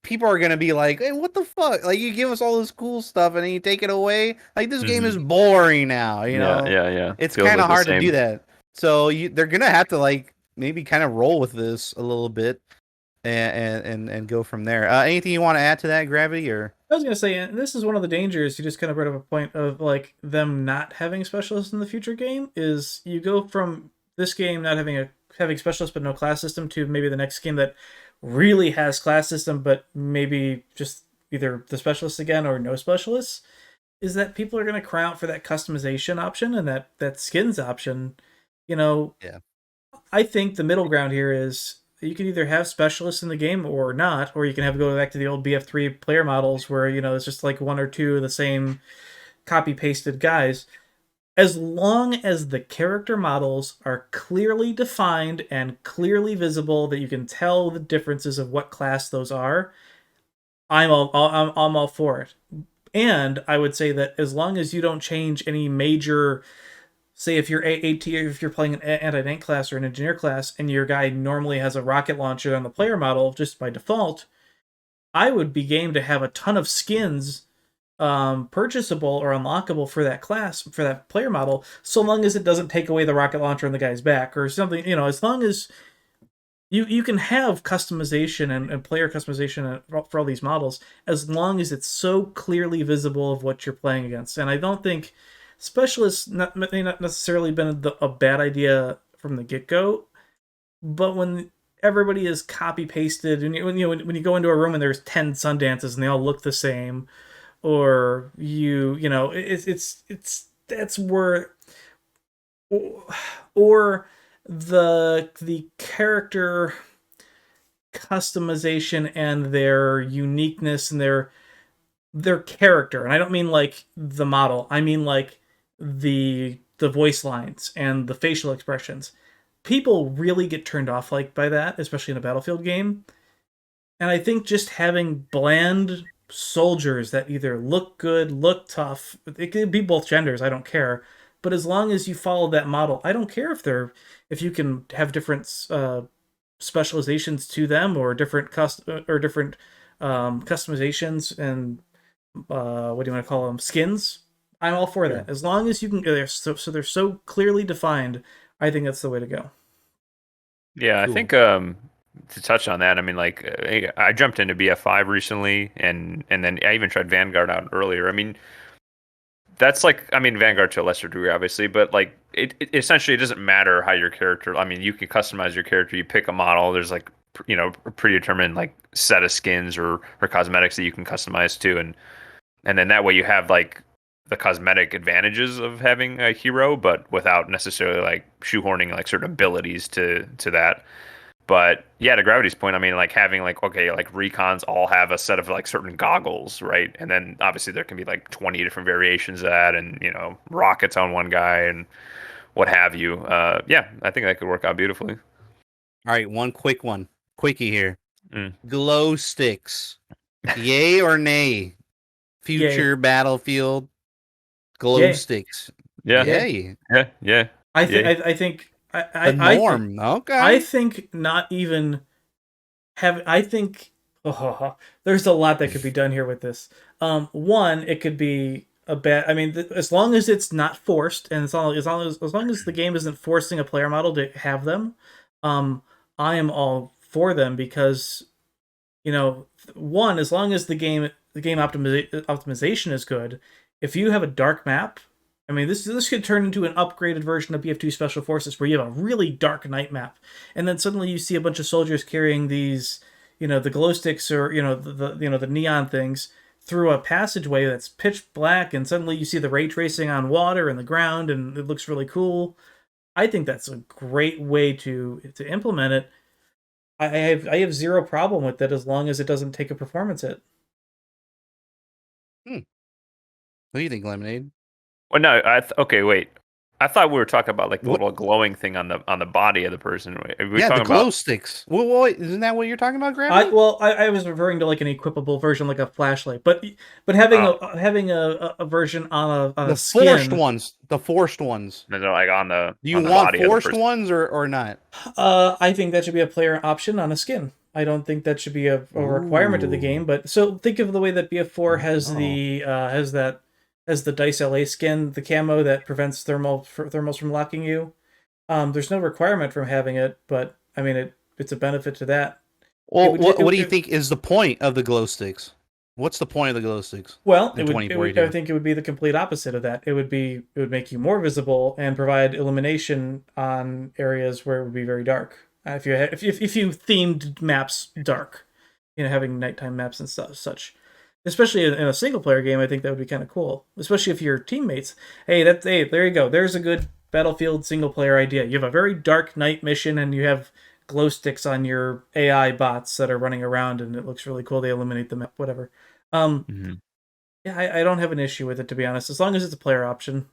people are gonna be like, "Hey, what the fuck? Like, you give us all this cool stuff and then you take it away. Like, this game is boring now. Yeah. It's Feels kind like of the hard to do same. that. So they're gonna have to like maybe kind of roll with this a little bit and go from there. Anything you want to add to that, Gravity? Or I was gonna say, and this is one of the dangers. You just kind of brought up a point of like them not having specialists in the future game. Is you go from this game not having specialists but no class system to maybe the next game that really has class system but maybe just either the specialists again or no specialists. Is that people are gonna cry out for that customization option and that skins option. Yeah. I think the middle ground here is you can either have specialists in the game or not, or you can have go back to the old BF3 player models where it's just like one or two of the same copy pasted guys. As long as the character models are clearly defined and clearly visible, that you can tell the differences of what class those are, I'm all for it. And I would say that as long as you don't change any major, say if you're if you're playing an anti-tank class or an engineer class and your guy normally has a rocket launcher on the player model just by default, I would be game to have a ton of skins purchasable or unlockable for that class, for that player model, so long as it doesn't take away the rocket launcher on the guy's back or something. As long as you can have customization and player customization for all these models, as long as it's so clearly visible of what you're playing against. And I don't think specialists may not necessarily been a bad idea from the get-go, but when everybody is copy pasted and when you go into a room and there's 10 Sundances and they all look the same, or it's that's where, or the character customization and their uniqueness and their character, and I don't mean like the model, I mean like the voice lines and the facial expressions. People really get turned off like by that, especially in a Battlefield game. And I think just having bland soldiers that either look good, look tough, it could be both genders, I don't care. But as long as you follow that model, I don't care if you can have different specializations to them or different customizations and what do you want to call them, skins. I'm all for that. As long as you can, so they're so clearly defined. I think that's the way to go. Yeah, Cool. I think to touch on that, I mean, like I jumped into BF5 recently, and then I even tried Vanguard out earlier. I mean, that's like, I mean, Vanguard to a lesser degree, obviously, but like it essentially, it doesn't matter how your character. I mean, you can customize your character. You pick a model. There's like a predetermined like set of skins or cosmetics that you can customize to, and then that way you have like the cosmetic advantages of having a hero, but without necessarily like shoehorning like certain abilities to that. But yeah, to Gravity's point, I mean, like having like, okay, like recons all have a set of like certain goggles, right? And then obviously there can be like 20 different variations of that, and rockets on one guy and what have you. Yeah, I think that could work out beautifully. All right, one quickie here. Mm. Glow sticks, yay or nay? Future Battlefield glow sticks. Yeah. Yay. Yeah. I think The norm. Okay. I think not even have. I think there's a lot that could be done here with this. One, it could be a bad. I mean, as long as it's not forced, and as long as the game isn't forcing a player model to have them, I am all for them because, one, as long as the game optimization is good, if you have a dark map, I mean, this could turn into an upgraded version of BF2 Special Forces where you have a really dark night map, and then suddenly you see a bunch of soldiers carrying these, the glow sticks or the neon things through a passageway that's pitch black, and suddenly you see the ray tracing on water and the ground, and it looks really cool. I think that's a great way to implement it. I have zero problem with that as long as it doesn't take a performance hit. What do you think, Lemonade? Well, no, okay, wait. I thought we were talking about like the little glowing thing on the body of the person. The glow sticks. Well, wait, isn't that what you're talking about, Gravity? I was referring to like an equipable version, like a flashlight, but having a version on a skin. The forced ones. They're like on the. Do you want forced ones or not? I think that should be a player option on a skin. I don't think that should be a requirement of the game. But so think of the way that BF4 has the Dice LA skin, the camo that prevents thermals from locking you. There's no requirement from having it, but I mean it's a benefit to that. Well, what do you think is the point of the glow sticks? What's the point of the glow sticks? Well, I think it would be the complete opposite of that. It would make you more visible and provide illumination on areas where it would be very dark. If you themed maps dark, having nighttime maps and such. Especially in a single player game, I think that would be kind of cool. Especially if your teammates, hey, there you go. There's a good Battlefield single player idea. You have a very dark night mission, and you have glow sticks on your AI bots that are running around, and it looks really cool. They illuminate the map, whatever. Yeah, I don't have an issue with it, to be honest, as long as it's a player option.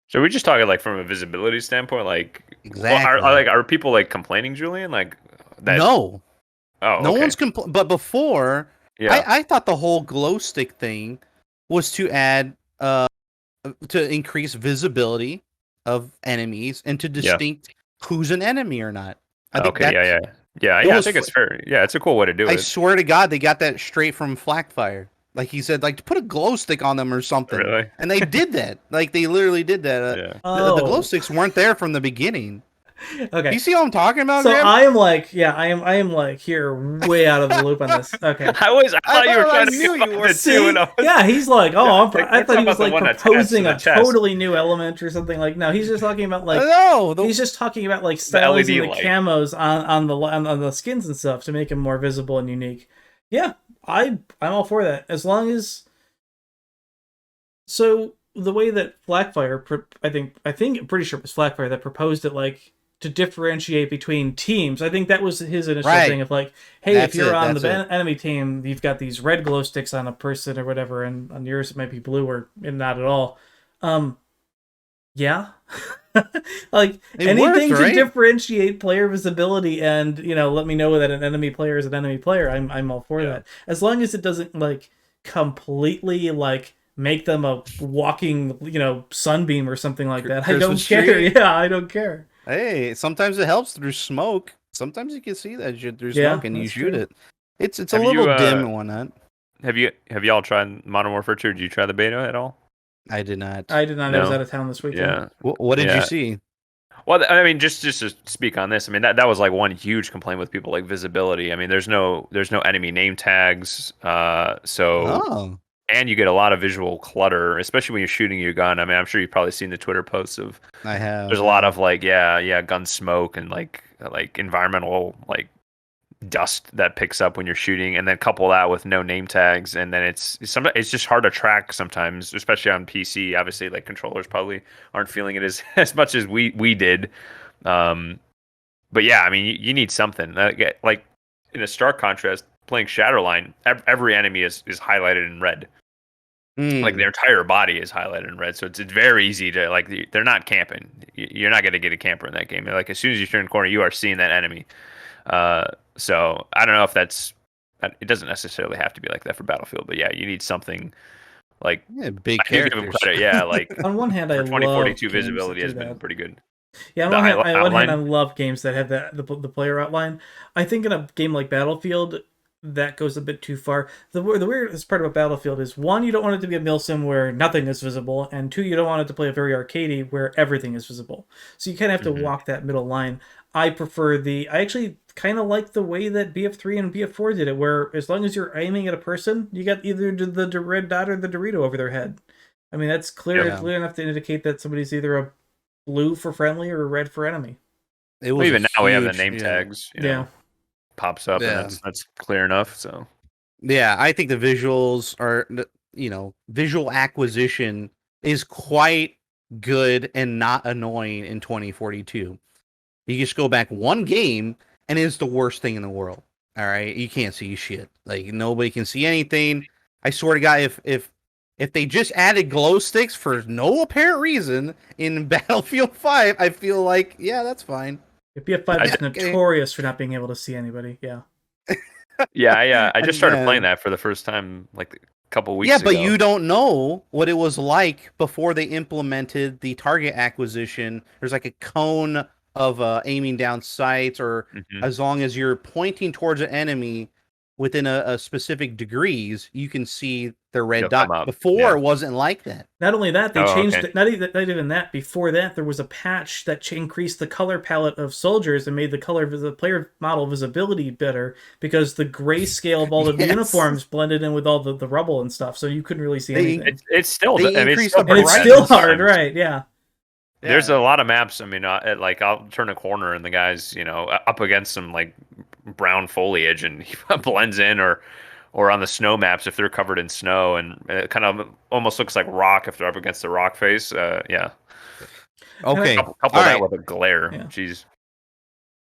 So we're just talking like from a visibility standpoint, like exactly. Are people like complaining, Julian? Like that? No. Oh, no one's complaining. But before. Yeah. I thought the whole glow stick thing was to add to increase visibility of enemies and to distinct who's an enemy or not. I think I think it's fair. Yeah, it's a cool way to do it. I swear to God, they got that straight from Flakfire. Like he said, like to put a glow stick on them or something. Really? And they did that. Like they literally did that. The glow sticks weren't there from the beginning. Okay. You see what I'm talking about? So Graham? I am like here way out of the loop on this. Okay. I thought you were trying to you were too. Yeah, he's like, I thought he was like proposing a totally new element or something. Like, no, he's just talking about like he's just talking about like stylizing the camos on the skins and stuff to make them more visible and unique. Yeah, I'm all for that as long as. So the way that Flakfire, I'm pretty sure it was Flakfire that proposed it, like, to differentiate between teams. I think that was his initial thing of like, hey, if you're on the enemy team, you've got these red glow sticks on a person or whatever, and on yours it might be blue or not at all. Yeah. Like anything to differentiate player visibility and, let me know that an enemy player is an enemy player. I'm all for that. As long as it doesn't like completely like make them a walking, sunbeam or something like that. I don't care. Yeah, I don't care. Hey, sometimes it helps through smoke. Sometimes you can see that shit through smoke and you shoot it. It's a little dim and whatnot. Have y'all tried Modern Warfare 2? Did you try the beta at all? I did not. No. I was out of town this weekend. Yeah. What did you see? Well, I mean, just to speak on this, I mean that was like one huge complaint with people, like visibility. I mean, there's no enemy name tags, and you get a lot of visual clutter, especially when you're shooting your gun. I mean, I'm sure you've probably seen the Twitter posts of. I have. There's a lot of like, gun smoke and like environmental like dust that picks up when you're shooting, and then couple that with no name tags, and then it's just hard to track sometimes, especially on PC. Obviously, like controllers probably aren't feeling it as as much as we did. But yeah, I mean, you need something like in a stark contrast. Playing Shadowline, every enemy is highlighted in red. Like their entire body is highlighted in red, so it's very easy to like. They're not camping. You're not going to get a camper in that game. Like as soon as you turn the corner, you are seeing that enemy. So I don't know if that's. It doesn't necessarily have to be like that for Battlefield, but yeah, you need something like big I do give them characters. credit. Yeah, like On one hand, I love 2042 games visibility that has do been that. pretty good. Yeah, on The one hand, outline? I love games that have the player outline. I think in a game like Battlefield, that goes a bit too far. The weirdest part about Battlefield is, one, you don't want it to be a milsim where nothing is visible, and two, you don't want it to play a very arcadey where everything is visible. So you kind of have to walk that middle line. I actually kind of like the way that BF3 and BF4 did it, where as long as you're aiming at a person, you got either the red dot or the Dorito over their head. I mean, that's clear enough to indicate that somebody's either a blue for friendly or red for enemy. It was even now we have the huge, name tags. You Yeah. know, pops up, and that's clear enough. So yeah, I think the visuals are, visual acquisition is quite good and not annoying in 2042. You just go back one game and it's the worst thing in the world. All right, you can't see shit. Like nobody can see anything. I swear to God, if they just added glow sticks for no apparent reason in Battlefield 5, I feel like that's fine. BF5 is notorious for not being able to see anybody. Yeah. Yeah. I just started playing that for the first time like a couple weeks ago. Yeah, but you don't know what it was like before they implemented the target acquisition. There's like a cone of aiming down sights, or as long as you're pointing towards an enemy within a specific degrees, you can see the red dot. Before, it wasn't like that. Not only that, they changed it. Not even that. Before that, there was a patch that increased the color palette of soldiers and made the player model visibility better, because the grayscale of all the uniforms blended in with all the rubble and stuff, so you couldn't really see anything. It's still it's still hard, right? Yeah. There's a lot of maps. I mean, like I'll turn a corner and the guy's up against some like brown foliage and he blends in, or on the snow maps if they're covered in snow, and it kind of almost looks like rock if they're up against the rock face. Yeah. Okay. Couple that with a glare. Yeah. Jeez.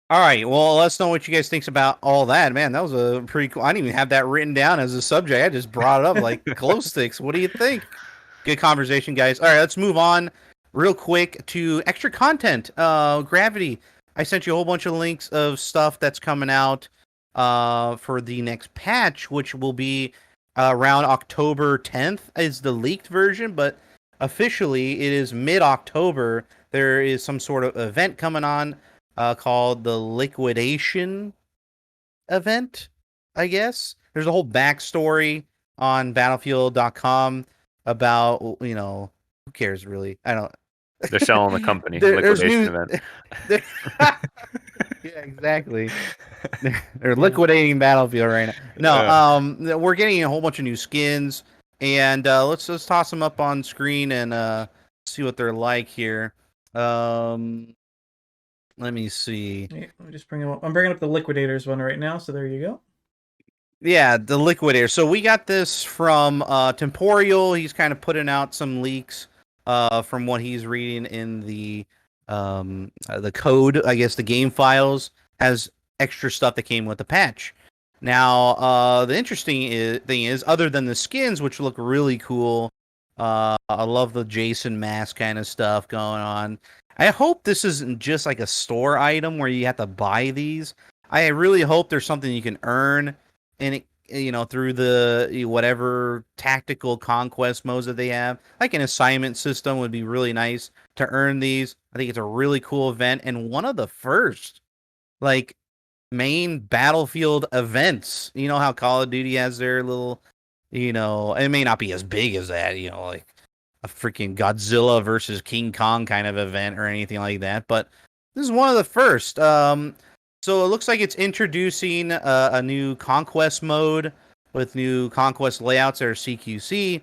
All right. Well, let us know what you guys think about all that. Man, that was a pretty cool. I didn't even have that written down as a subject. I just brought it up like glow sticks. What do you think? Good conversation, guys. All right, let's move on real quick to extra content. Gravity, I sent you a whole bunch of links of stuff that's coming out for the next patch, which will be around October 10th is the leaked version, but officially it is mid-October. There is some sort of event coming on called the Liquidation Event, I guess. There's a whole backstory on Battlefield.com about, who cares really? I don't. They're selling the company. Liquidation Event. Yeah, exactly. They're liquidating Battlefield right now. No, we're getting a whole bunch of new skins, and let's toss them up on screen and see what they're like here. Let me see. Let me just bring them up. I'm bringing up the Liquidators one right now, so there you go. Yeah, the Liquidator. So we got this from Temporal. He's kind of putting out some leaks from what he's reading in the code. I guess the game files has extra stuff that came with the patch. Now, the interesting thing is, other than the skins, which look really cool, I love the Jason mask kind of stuff going on. I hope this isn't just like a store item where you have to buy these. I really hope there's something you can earn in it, through the whatever tactical conquest modes that they have. Like an assignment system would be really nice to earn these. I think it's a really cool event, and one of the first like main Battlefield events. You know how Call of Duty has their little, it may not be as big as that, like a freaking Godzilla versus King Kong kind of event or anything like that, but this is one of the first. So it looks like it's introducing a new Conquest mode with new Conquest layouts that are CQC.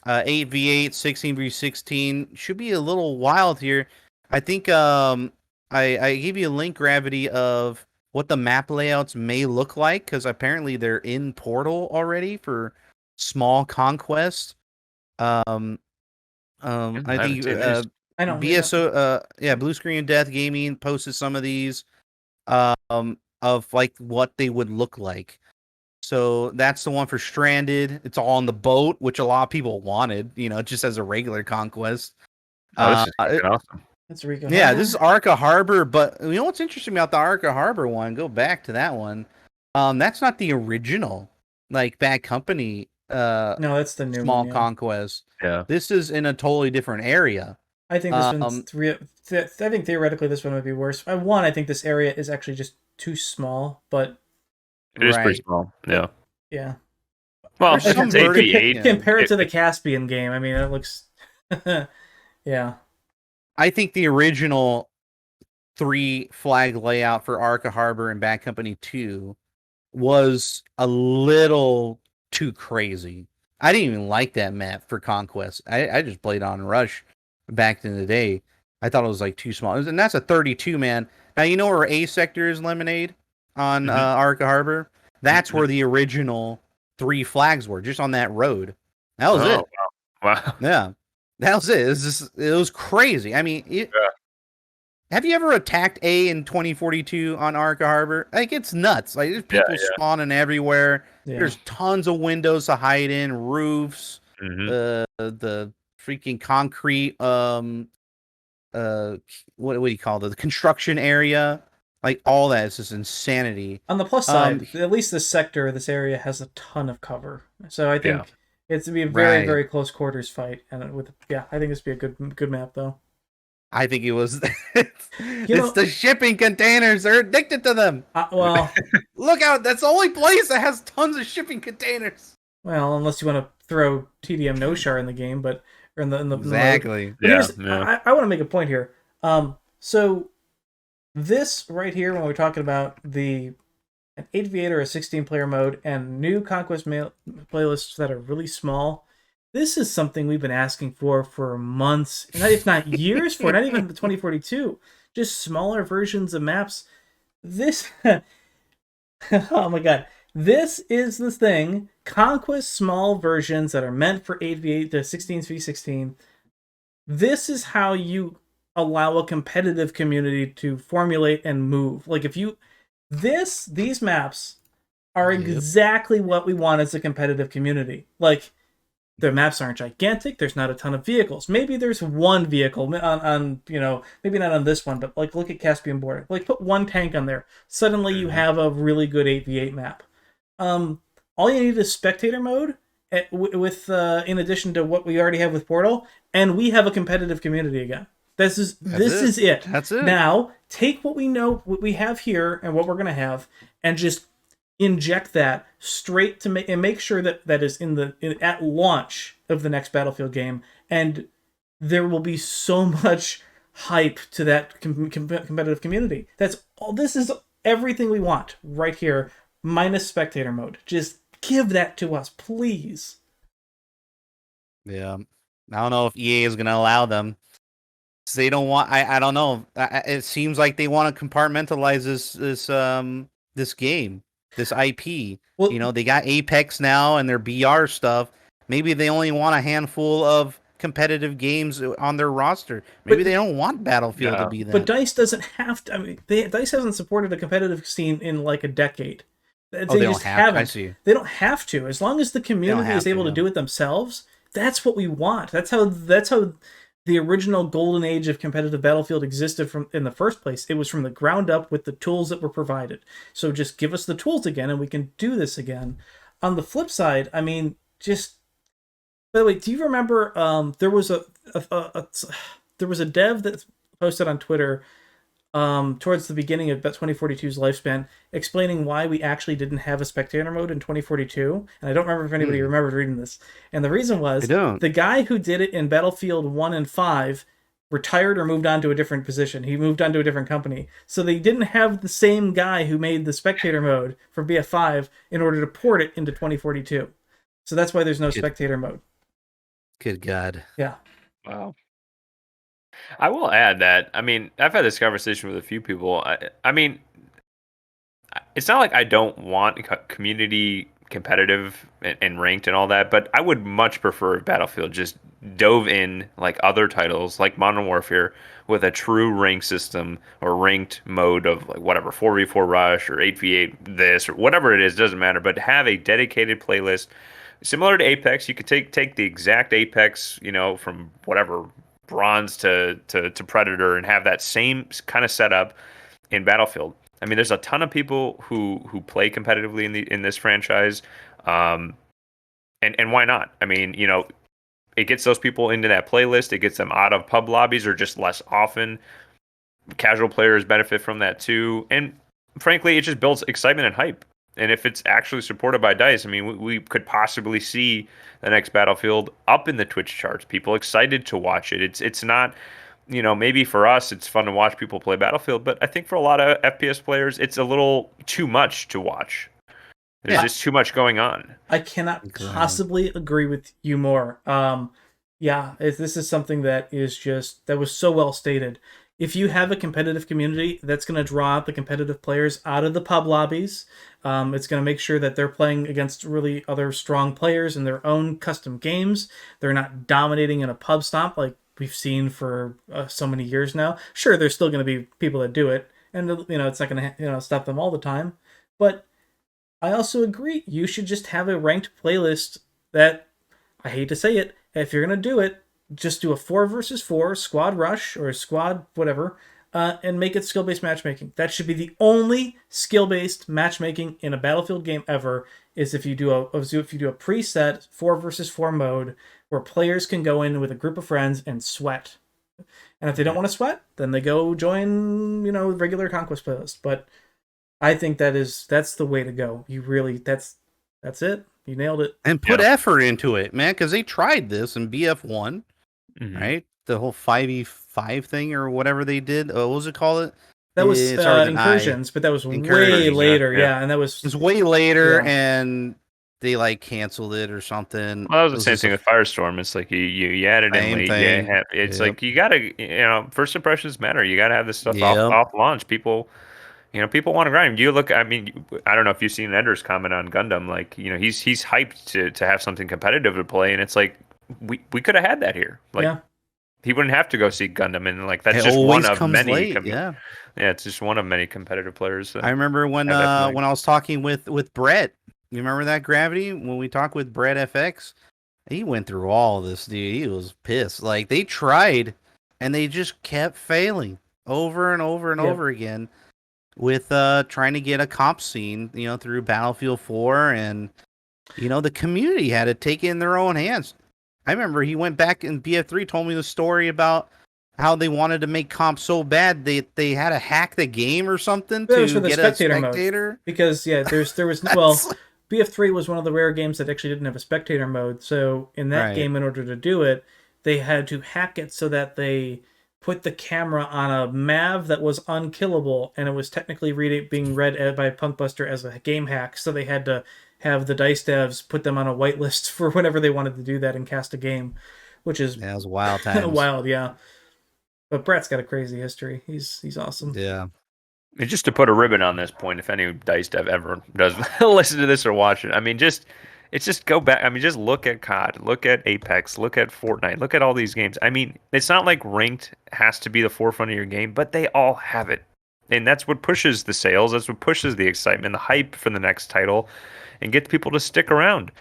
8v8, 16v16. Should be a little wild here. I think I gave you a link, Gravity, of what the map layouts may look like, because apparently they're in Portal already for small conquest. I I haven't think seen these. I know. BSO, Blue Screen Death Gaming posted some of these, of like what they would look like. So that's the one for Stranded. It's all on the boat, which a lot of people wanted, just as a regular conquest. Oh, this is fucking awesome. That's Rico. Yeah, this is Arca Harbor, but you know what's interesting about the Arca Harbor one? Go back to that one. That's not the original, like Bad Company. No, that's the new Small one. Yeah. Conquest. Yeah. This is in a totally different area. I think this one's I think theoretically this one would be worse. I think this area is actually just too small, but it is pretty small. Yeah. Yeah. Well, It's it's 8v8. Compare it to the Caspian game. I mean, it looks. Yeah. I think the original 3 flag layout for Arca Harbor and Bad Company 2 was a little too crazy. I didn't even like that map for Conquest. I just played on Rush back in the day. I thought it was like too small. And that's a 32 man. Now, you know where A sector is, Lemonade, on Arca Harbor? That's where the original 3 flags were, just on that road. That was it. Wow. Yeah. That was it. It was crazy. I mean, have you ever attacked A in 2042 on Arca Harbor? Like, it's nuts. Like, there's people spawning everywhere. Yeah. There's tons of windows to hide in, roofs, the freaking concrete, what do you call it? The construction area. Like, all that is just insanity. On the plus side, at least this area has a ton of cover. So I think it's to be a very, very close quarters fight. And I think this would be a good map, though. I think it was. It's the shipping containers. They're addicted to them. Well, look out! That's the only place that has tons of shipping containers. Well, unless you want to throw TDM Noshar in the game, but or in the exactly. I want to make a point here. So this right here, when we're talking about an 8v8 or a 16-player mode and new Conquest playlists that are really small. This is something we've been asking for months, if not years, not even the 2042. Just smaller versions of maps. This, oh my god, this is the thing. Conquest small versions that are meant for 8v8 to 16v16. This is how you allow a competitive community to formulate and move. Like these maps are exactly what we want as a competitive community. Like, the maps aren't gigantic. There's not a ton of vehicles. Maybe there's one vehicle on maybe not on this one, but like look at Caspian Border. Like put one tank on there. Suddenly you have a really good 8v8 map. All you need is spectator mode with in addition to what we already have with Portal, and we have a competitive community again. This is it. That's it. Now take what we have here and what we're gonna have, and just inject that straight to make sure that is at launch of the next Battlefield game, and there will be so much hype to that competitive community. That's all. This is everything we want right here, minus spectator mode. Just give that to us, please. Yeah, I don't know if EA is going to allow them. So they don't want. I don't know. It seems like they want to compartmentalize this game. This IP, well, they got Apex now and their BR stuff. Maybe they only want a handful of competitive games on their roster. Maybe they don't want Battlefield to be that. But DICE doesn't have to. I mean, DICE hasn't supported a competitive scene in like a decade. They just haven't. I see. They don't have to. As long as the community is able to do it themselves, that's what we want. That's how the original golden age of competitive Battlefield existed in the first place. It was from the ground up with the tools that were provided. So just give us the tools again and we can do this again. On the flip side, I mean, by the way, do you remember there was a dev that posted on Twitter towards the beginning of 2042's lifespan, explaining why we actually didn't have a spectator mode in 2042. And I don't remember if anybody remembered reading this. And the reason was the guy who did it in Battlefield 1 and 5 retired or moved on to a different position. He moved on to a different company. So they didn't have the same guy who made the spectator mode for BF5 in order to port it into 2042. So that's why there's no spectator mode. Good God. Yeah. Wow. I will add that, I mean, I've had this conversation with a few people. I mean, it's not like I don't want community competitive and ranked and all that, but I would much prefer if Battlefield just dove in like other titles like Modern Warfare with a true rank system or ranked mode of like whatever 4v4 rush or 8v8 this or whatever it is, doesn't matter, but have a dedicated playlist similar to Apex. You could take the exact Apex, from whatever bronze to Predator and have that same kind of setup in Battlefield. I mean, there's a ton of people who play competitively in this franchise, and why not? I mean, it gets those people into that playlist. It gets them out of pub lobbies or just less often. Casual players benefit from that too, and frankly, it just builds excitement and hype. And if it's actually supported by DICE, I mean, we could possibly see the next Battlefield up in the Twitch charts. People excited to watch it. It's not, maybe for us it's fun to watch people play Battlefield, but I think for a lot of FPS players, it's a little too much to watch. There's just too much going on. I cannot possibly agree with you more. This is something that was so well stated. If you have a competitive community, that's going to draw out the competitive players out of the pub lobbies. It's going to make sure that they're playing against really other strong players in their own custom games. They're not dominating in a pub stomp like we've seen for so many years now. Sure, there's still going to be people that do it, and it's not going to stop them all the time. But I also agree, you should just have a ranked playlist that, I hate to say it, if you're going to do it, just do a 4 versus 4 squad rush or squad whatever, and make it skill-based matchmaking. That should be the only skill-based matchmaking in a Battlefield game ever. Is if you do a preset 4 versus 4 mode where players can go in with a group of friends and sweat. And if they don't want to sweat, then they go join regular Conquest playlist. But I think that's the way to go. You really that's it. You nailed it. And put effort into it, man, because they tried this in BF1. Right? The whole 5v5 thing or whatever they did. What was it called? That was Incursions, but that was way later. Yeah, and that was... It was way later, and they, canceled it or something. Well, that was the same thing with Firestorm. It's like you added in late. It's like you got to, first impressions matter. You got to have this stuff off launch. People want to grind. You look, I mean, I don't know if you've seen Ender's comment on Gundam. Like, he's hyped to have something competitive to play, and it's like, we could have had that here. Like, he wouldn't have to go see Gundam, and that's just one of many. It's just one of many competitive players. I remember when I was talking with Brett. You remember that, Gravity? When we talked with Brett FX, he went through all this, dude. He was pissed. Like, they tried, and they just kept failing over and over and over again with trying to get a comp scene, through Battlefield 4, and the community had to take it in their own hands. I remember he went back in BF3, told me the story about how they wanted to make comp so bad they had to hack the game or something to get a spectator mode. Because there was BF3 was one of the rare games that actually didn't have a spectator mode. So in that game, in order to do it, they had to hack it so that they put the camera on a MAV that was unkillable, and it was technically being read by Punkbuster as a game hack. So they had to have the DICE devs put them on a whitelist for whenever they wanted to do that and cast a game, which is it was wild times. Wild, yeah. But Brett's got a crazy history. He's awesome. Yeah. And just to put a ribbon on this point, if any DICE dev ever does listen to this or watch it, I mean, just go back. I mean, just look at COD, look at Apex, look at Fortnite, look at all these games. I mean, it's not like ranked has to be the forefront of your game, but they all have it. And that's what pushes the sales. That's what pushes the excitement, the hype for the next title, and get people to stick around.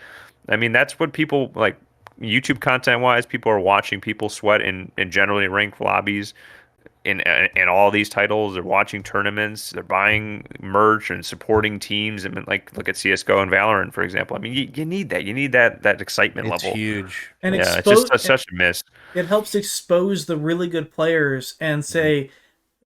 I mean, that's what people like. YouTube content wise, people are watching people sweat in generally ranked lobbies in all these titles. They're watching tournaments, they're buying merch and supporting teams. And look at CSGO and Valorant, for example. I mean, you need that. You need that excitement level. It's huge. And it's just such a miss. It helps expose the really good players and say,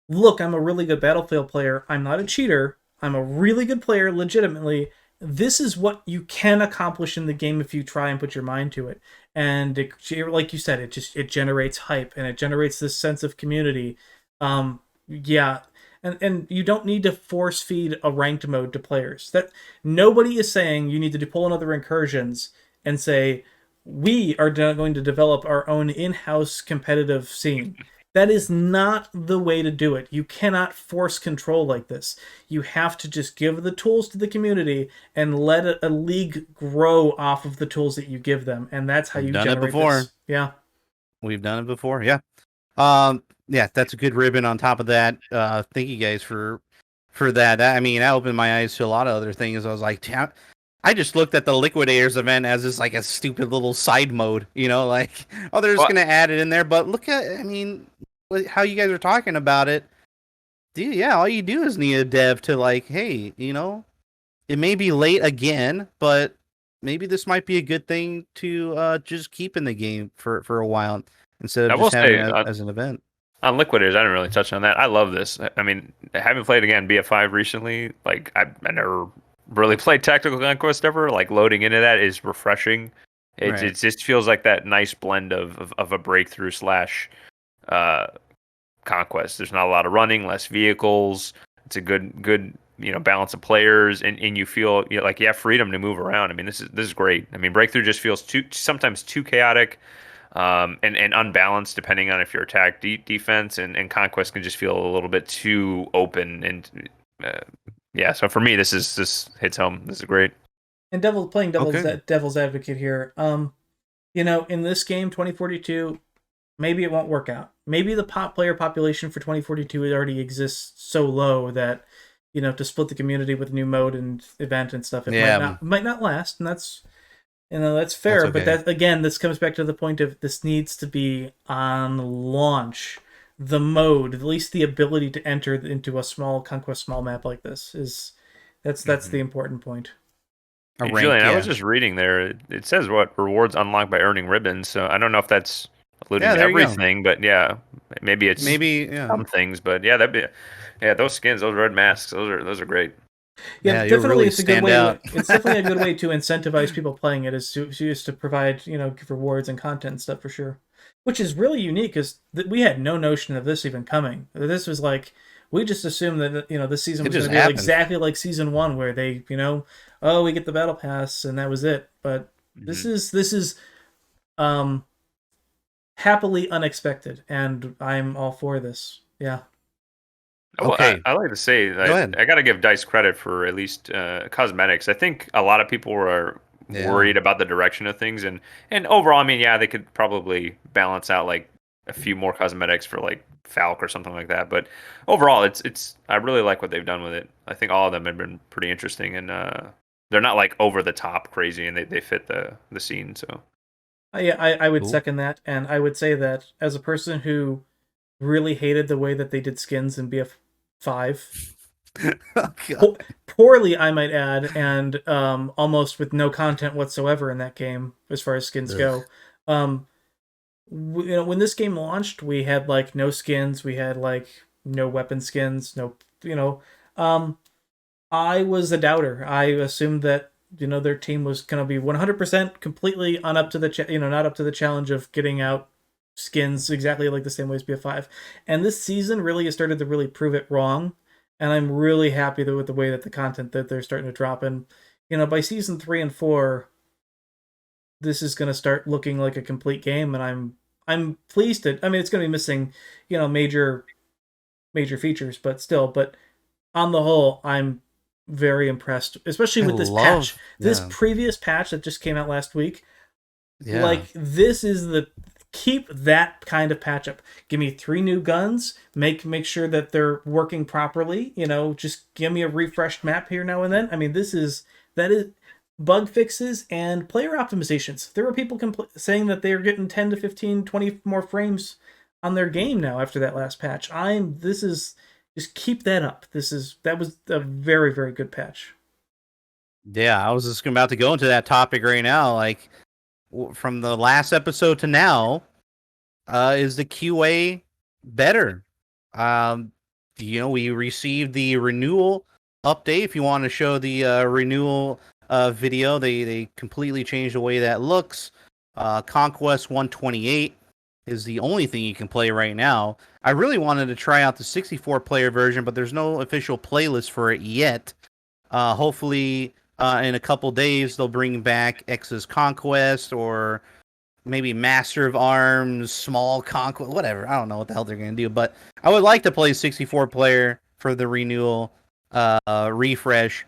look, I'm a really good Battlefield player. I'm not a cheater. I'm a really good player legitimately. This is what you can accomplish in the game if you try and put your mind to it. And like you said, it generates hype, and it generates this sense of community. And you don't need to force feed a ranked mode to players. That nobody is saying you need to pull another Incursions and say we are going to develop our own in-house competitive scene. That is not the way to do it. You cannot force control like this. You have to just give the tools to the community and let a league grow off of the tools that you give them, and that's how We've you done it generate before. this. Yeah. We've done it before. Yeah. Yeah, that's a good ribbon on top of that. Thank you guys for that. I mean, that opened my eyes to a lot of other things. I was like, damn, I just looked at the Liquidators event as this like a stupid little side mode, like, oh, they're just gonna add it in there. But look at, I mean, how you guys are talking about it. Dude, yeah, all you do is need a dev to like, hey, it may be late again, but maybe this might be a good thing to just keep in the game for a while instead of just having it as an event. On Liquidators, I didn't really touch on that. I love this. I mean, I haven't played again BF5 recently. Like, I never really played Tactical Conquest ever. Like, loading into that is refreshing. It just feels like that nice blend of a breakthrough slash conquest. There's not a lot of running, less vehicles. It's a good balance of players, and you feel like you have freedom to move around. I mean, this is great. I mean, breakthrough just feels sometimes too chaotic. And unbalanced depending on if you're attack defense, and conquest can just feel a little bit too open, and yeah. So for me, this hits home. This is great. And devil's advocate here. In this game, 2042, maybe it won't work out. Maybe the player population for 2042 already exists so low that to split the community with a new mode and event and stuff, it might not last, and that's. That's fair, but that again, this comes back to the point of this needs to be on launch. The mode, at least the ability to enter into a small conquest small map like this that's the important point. Hey, Julian, I was just reading there. It says what rewards unlocked by earning ribbons. So I don't know if that's including everything, but yeah, maybe it's some things. But yeah, those skins, those red masks, those are great. Yeah, definitely it's a good way. It's definitely a good way to incentivize people playing it, is to provide rewards and content and stuff for sure. Which is really unique, because we had no notion of this even coming. This was like, we just assumed that this season was going to be exactly like season 1, where they we get the battle pass and that was it. But this is happily unexpected, and I'm all for this. Yeah. Okay. Well, I like to say, I got to give DICE credit for at least cosmetics. I think a lot of people were worried about the direction of things, and overall, I mean, yeah, they could probably balance out like a few more cosmetics for like Falk or something like that. But overall, it's I really like what they've done with it. I think all of them have been pretty interesting, and they're not like over the top crazy, and they fit the scene. So I would second that, and I would say that as a person who really hated the way that they did skins in BF5. Poorly, I might add, and almost with no content whatsoever in that game as far as skins go. When this game launched, we had like no skins, we had like no weapon skins, I was a doubter. I assumed that their team was going to be 100% completely not up to the challenge of getting out skins exactly like the same way as BF5, and this season really has started to really prove it wrong, and I'm really happy with the way that the content that they're starting to drop, and by season 3 and 4 this is going to start looking like a complete game, and I'm pleased to. I mean, it's going to be missing major features, but on the whole, I'm very impressed, especially with this patch. This previous patch that just came out last week, like, this is keep that kind of patch up. Give me 3 new guns. Make sure that they're working properly. Just give me a refreshed map here now and then. I mean, that is bug fixes and player optimizations. There were people saying that they're getting 10 to 15, 20 more frames on their game now after that last patch. Just keep that up. That was a very, very good patch. Yeah, I was just about to go into that topic right now. Like, from the last episode to now, is the QA better? We received the Renewal update. If you want to show the Renewal video, they completely changed the way that looks. Conquest 128 is the only thing you can play right now. I really wanted to try out the 64-player version, but there's no official playlist for it yet. Hopefully, in a couple days, they'll bring back X's Conquest, or maybe Master of Arms, Small Conquest, whatever. I don't know what the hell they're gonna do, but I would like to play 64 player for the renewal refresh.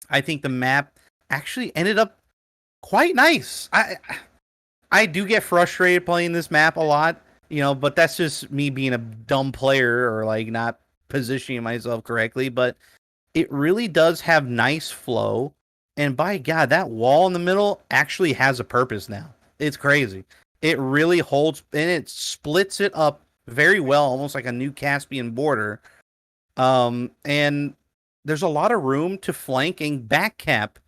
I think the map actually ended up quite nice. I do get frustrated playing this map a lot, but that's just me being a dumb player or like not positioning myself correctly. But it really does have nice flow. And by God, that wall in the middle actually has a purpose now. It's crazy. It really holds and it splits it up very well, almost like a new Caspian border. And there's a lot of room to flank and back cap.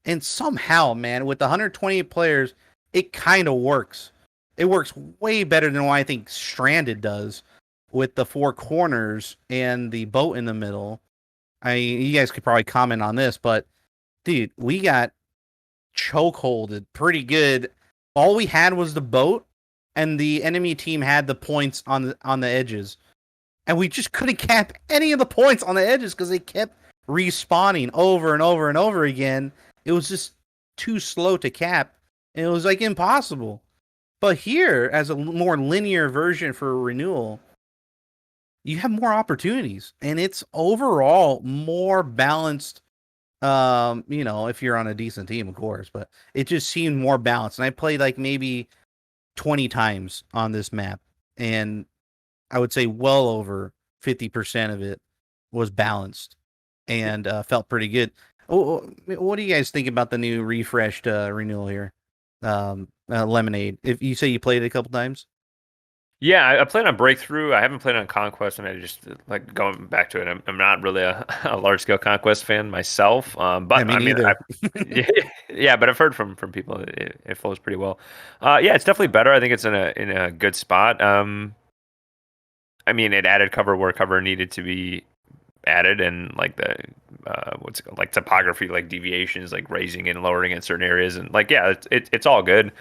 And somehow, man, with the 128 players, it kind of works. It works way better than what I think Stranded does with the four corners and the boat in the middle. You guys could probably comment on this, but dude, we got chokeholded pretty good. All we had was the boat, and the enemy team had the points on the edges, and we just couldn't cap any of the points on the edges because they kept respawning over and over and over again. It was just too slow to cap, and it was like impossible. But here, as a more linear version for Renewal, you have more opportunities, and it's overall more balanced. If you're on a decent team, of course, but it just seemed more balanced. And I played like maybe 20 times on this map, and I would say well over 50% of it was balanced and felt pretty good. What do you guys think about the new refreshed Renewal here? Lemonade. If you say you played it a couple times. Yeah, I played on Breakthrough. I haven't played on Conquest, and I just like going back to it. I'm not really a large scale Conquest fan myself. But I mean, neither. Yeah, but I've heard from people that it flows pretty well. Yeah, it's definitely better. I think it's in a good spot. I mean, it added cover where cover needed to be added, and like the what's it called, like topography, like deviations, like raising and lowering in certain areas, and like yeah, it's all good.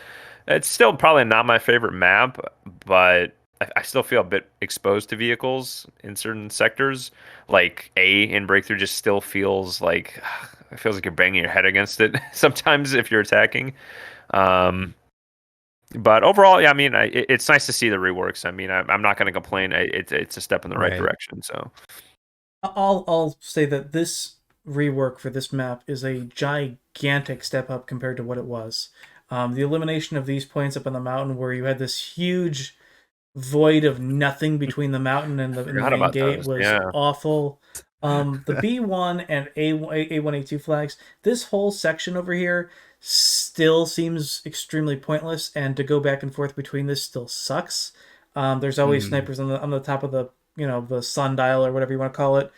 It's still probably not my favorite map, but I still feel a bit exposed to vehicles in certain sectors. Like A in Breakthrough just still feels like it feels like you're banging your head against it sometimes if you're attacking. But overall, yeah, I mean, it's nice to see the reworks. I mean, I'm not going to complain. It's a step in the right direction. So I'll say that this rework for this map is a gigantic step up compared to what it was. The elimination of these points up on the mountain where you had this huge void of nothing between the mountain and the main gate was awful. The B1 and A1, A2 flags, this whole section over here still seems extremely pointless, and to go back and forth between this still sucks. There's always snipers on the top of the sundial or whatever you want to call it.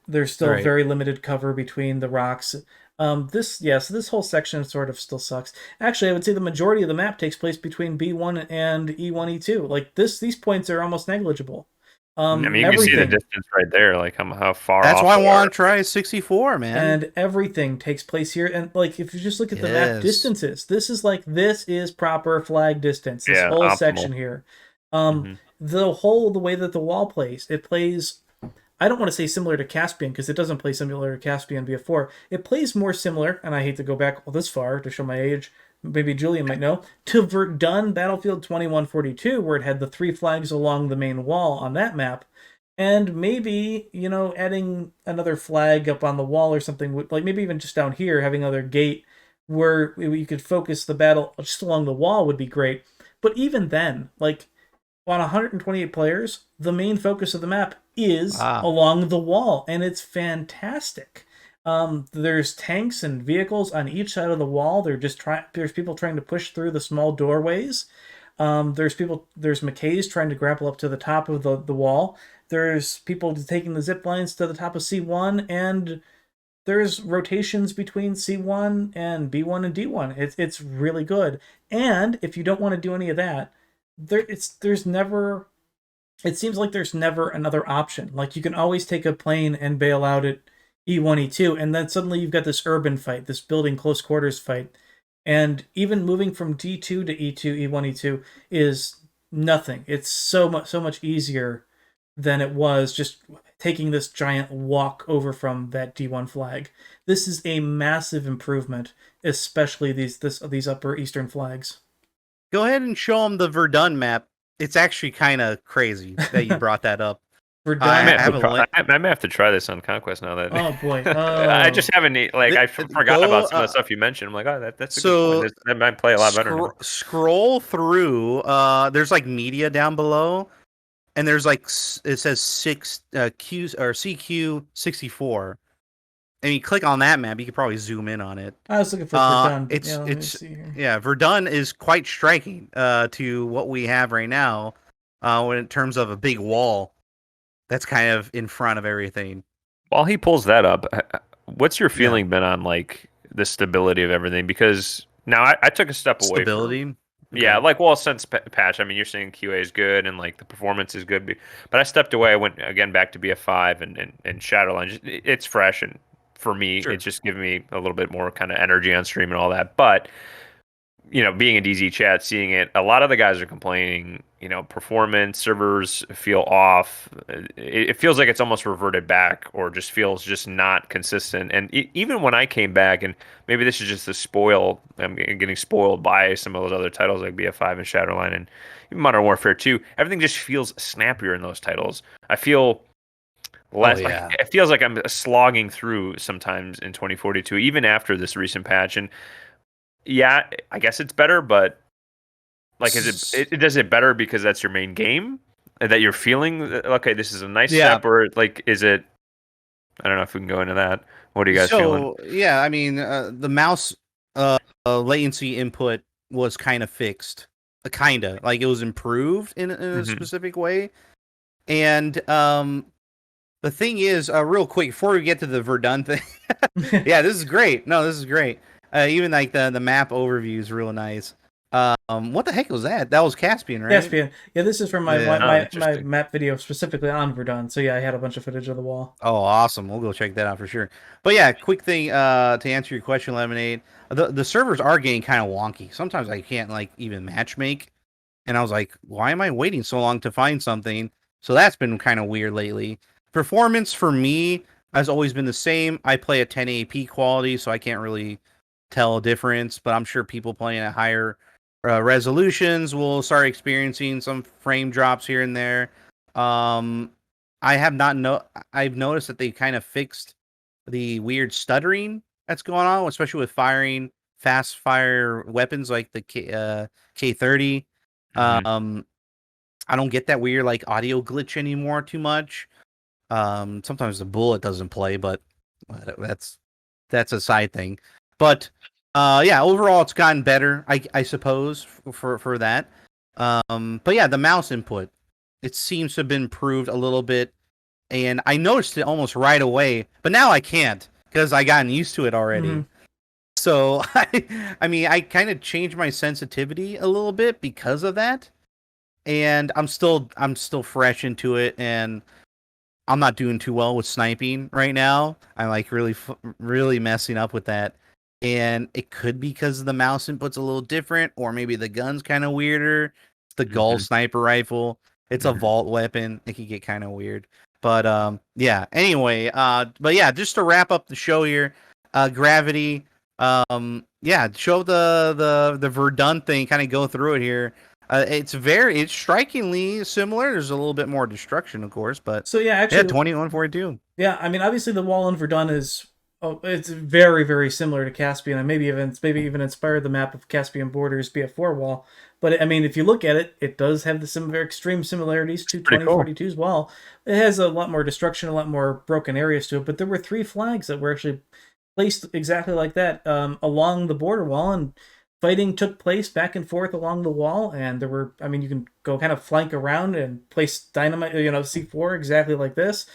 There's still very limited cover between the rocks. So this whole section sort of still sucks. Actually, I would say the majority of the map takes place between B1 and E1, E2. Like these points are almost negligible. I mean, you can see the distance right there, like how far. That's why I want to try 64, man. And everything takes place here. And like, if you just look at the map distances, this is proper flag distance. This whole optimal section here. The way that the wall plays, it plays. I don't want to say similar to Caspian because it doesn't play similar to Caspian BF4. It plays more similar, and I hate to go back this far to show my age. Maybe Julian might know, to Verdun Battlefield 2142, where it had the 3 flags along the main wall on that map, and maybe adding another flag up on the wall or something, like maybe even just down here having another gate where you could focus the battle just along the wall would be great. But even then, like on 128 players, the main focus of the map is along the wall, and it's fantastic. There's tanks and vehicles on each side of the wall. There's people trying to push through the small doorways. There's McKays trying to grapple up to the top of the wall. There's people taking the zip lines to the top of C1, and there's rotations between C1 and B1 and D1. It's really good. And if you don't want to do any of that, it seems like there's never another option. Like you can always take a plane and bail out at E1, E2, and then suddenly you've got this urban fight, this building close quarters fight. And even moving from D2 to E2, E1, E2 is nothing. It's so much easier than it was just taking this giant walk over from that D1 flag. This is a massive improvement, especially these upper eastern flags. Go ahead and show them the Verdun map. It's actually kind of crazy that you brought that up. Verdun. I may, I have a link. I may have to try this on Conquest now. That Oh boy. I just haven't I forgot about some of the stuff you mentioned. I'm like, oh, that's a good point. That might play a lot better now. Scroll through. There's like media down below, and there's like it says Q or CQ64. And you click on that map, you could probably zoom in on it. I was looking for Verdun. Verdun is quite striking to what we have right now in terms of a big wall that's kind of in front of everything. While he pulls that up, what's your feeling been on like the stability of everything? Because now I took a step away. Stability? Yeah, since patch, I mean, you're saying QA is good and like the performance is good, but I stepped away. I went again back to BF5 and Shadowline. It's fresh, and for me, it's just giving me a little bit more kind of energy on stream and all that. But being in DZ chat, seeing it, a lot of the guys are complaining. Performance servers feel off. It feels like it's almost reverted back, or just feels just not consistent. And even when I came back, and maybe this is just the spoil. I'm getting spoiled by some of those other titles like BF5 and Shadowline and even Modern Warfare 2. Everything just feels snappier in those titles. I feel less. It feels like I'm slogging through sometimes in 2042, even after this recent patch. And yeah, I guess it's better, but like, does it better because that's your main game and that you're feeling okay? This is a nice step, or like, is it? I don't know if we can go into that. What are you guys feeling? Yeah, I mean, the mouse latency input was kind of fixed, like it was improved in a specific way, and the thing is, real quick before we get to the Verdun thing, yeah, this is great. No, this is great. Even like the map overview is real nice. What the heck was that? That was Caspian, right? Caspian. Yeah, this is from my map video specifically on Verdun. So yeah, I had a bunch of footage of the wall. Oh, awesome. We'll go check that out for sure. But yeah, quick thing to answer your question, Lemonade. The servers are getting kind of wonky. Sometimes I can't like even matchmake. And I was like, why am I waiting so long to find something? So that's been kind of weird lately. Performance for me has always been the same. I play at 1080p quality, so I can't really tell a difference. But I'm sure people playing at higher resolutions will start experiencing some frame drops here and there. I've noticed that they kind of fixed the weird stuttering that's going on, especially with firing fast fire weapons like the K30. I don't get that weird like audio glitch anymore too much. Sometimes the bullet doesn't play, but that's a side thing. But yeah, overall it's gotten better, I suppose, for that. But yeah, the mouse input, it seems to have been improved a little bit, and I noticed it almost right away, but now I can't because I gotten used to it already. So I mean, I kind of changed my sensitivity a little bit because of that, and I'm still fresh into it, and I'm not doing too well with sniping right now. I'm like really messing up with that. And it could be because the mouse input's a little different, or maybe the gun's kind of weirder. It's the Gull sniper rifle. It's a vault weapon. It can get kind of weird. But yeah. Anyway, but yeah, just to wrap up the show here, Gravity. Yeah, show the Verdun thing. Kind of go through it here. It's strikingly similar. There's a little bit more destruction, of course, but so yeah, actually, 2142. Yeah, I mean, obviously the wall in Verdun is. Oh, it's very, very similar to Caspian, and maybe even inspired the map of Caspian Borders BF4 wall. But I mean, if you look at it, it does have the very extreme similarities to 2042's wall. It has a lot more destruction, a lot more broken areas to it. But there were 3 flags that were actually placed exactly like that along the border wall, and fighting took place back and forth along the wall. And there were, I mean, you can go kind of flank around and place dynamite, C4 exactly like this.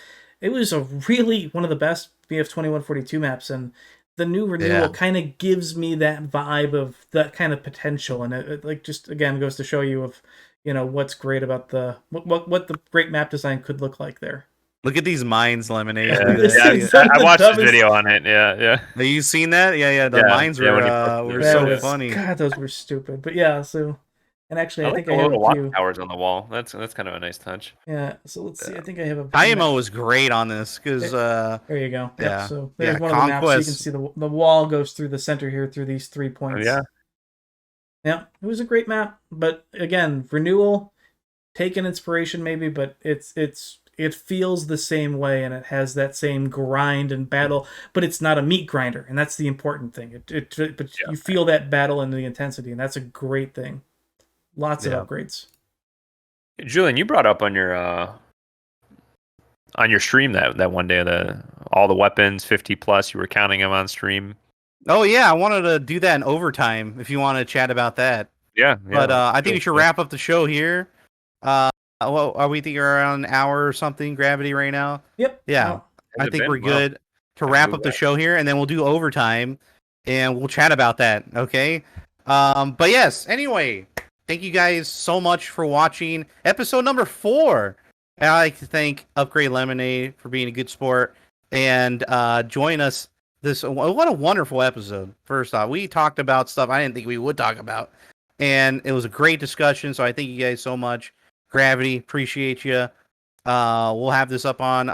It was a really one of the best BF 2142 maps, and the new Renewal kind of gives me that vibe of that kind of potential, and it like just again goes to show you of what's great about the what the great map design could look like there. Look at these mines, Lemonade. I watched this video on it. Yeah. Have you seen that? Yeah. The mines were so funny. God, those were stupid. But yeah, so. And actually, I think I have a few towers on the wall. That's kind of a nice touch. Yeah. So let's see. I think I have a. IMO was great on this because. There you go. Yeah. Yep. So there's one of the maps. So you can see the wall goes through the center here through these 3 points. Yeah. Yeah, it was a great map, but again, Renewal, taken inspiration maybe, but it feels the same way, and it has that same grind and battle, but it's not a meat grinder, and that's the important thing. But Yeah. you feel that battle and the intensity, and that's a great thing. Lots of Yeah. upgrades. Julian, you brought up on your stream that one day all the weapons 50 plus. You were counting them on stream. Oh yeah, I wanted to do that in overtime if you want to chat about that. Yeah, But yeah. I think we should wrap up the show here. Well, are we thinking around an hour or something? Gravity right now. Yep. Yeah, Oh, I Has it think been? we're Wow. good to Gotta wrap move up the back. show here, and then we'll do overtime, and we'll chat about that. Okay. But yes. Anyway, thank you guys so much for watching episode number 4. And I'd like to thank Upgrade Lemonade for being a good sport and join us. What a wonderful episode. First off, we talked about stuff I didn't think we would talk about, and it was a great discussion. So I thank you guys so much. Gravity, appreciate you. We'll have this up on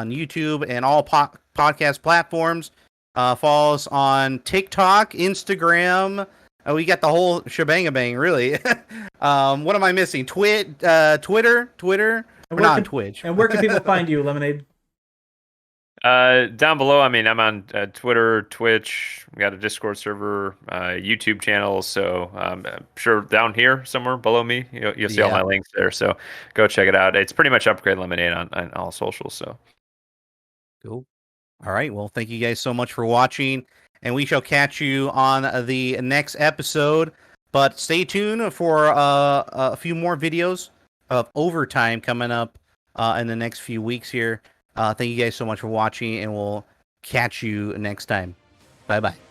YouTube and all podcast platforms. Follow us on TikTok, Instagram. We got the whole shebang bang, really. What am I missing? Twitter. We're not on Twitch. And where can people find you, Lemonade? Down below, I mean, I'm on Twitter, Twitch. We got a Discord server, YouTube channel. So I'm sure down here somewhere below me, you'll see all my links there. So go check it out. It's pretty much Upgrade Lemonade on all socials. So cool. All right. Well, thank you guys so much for watching, and we shall catch you on the next episode. But stay tuned for a few more videos of overtime coming up in the next few weeks here. Thank you guys so much for watching, and we'll catch you next time. Bye-bye.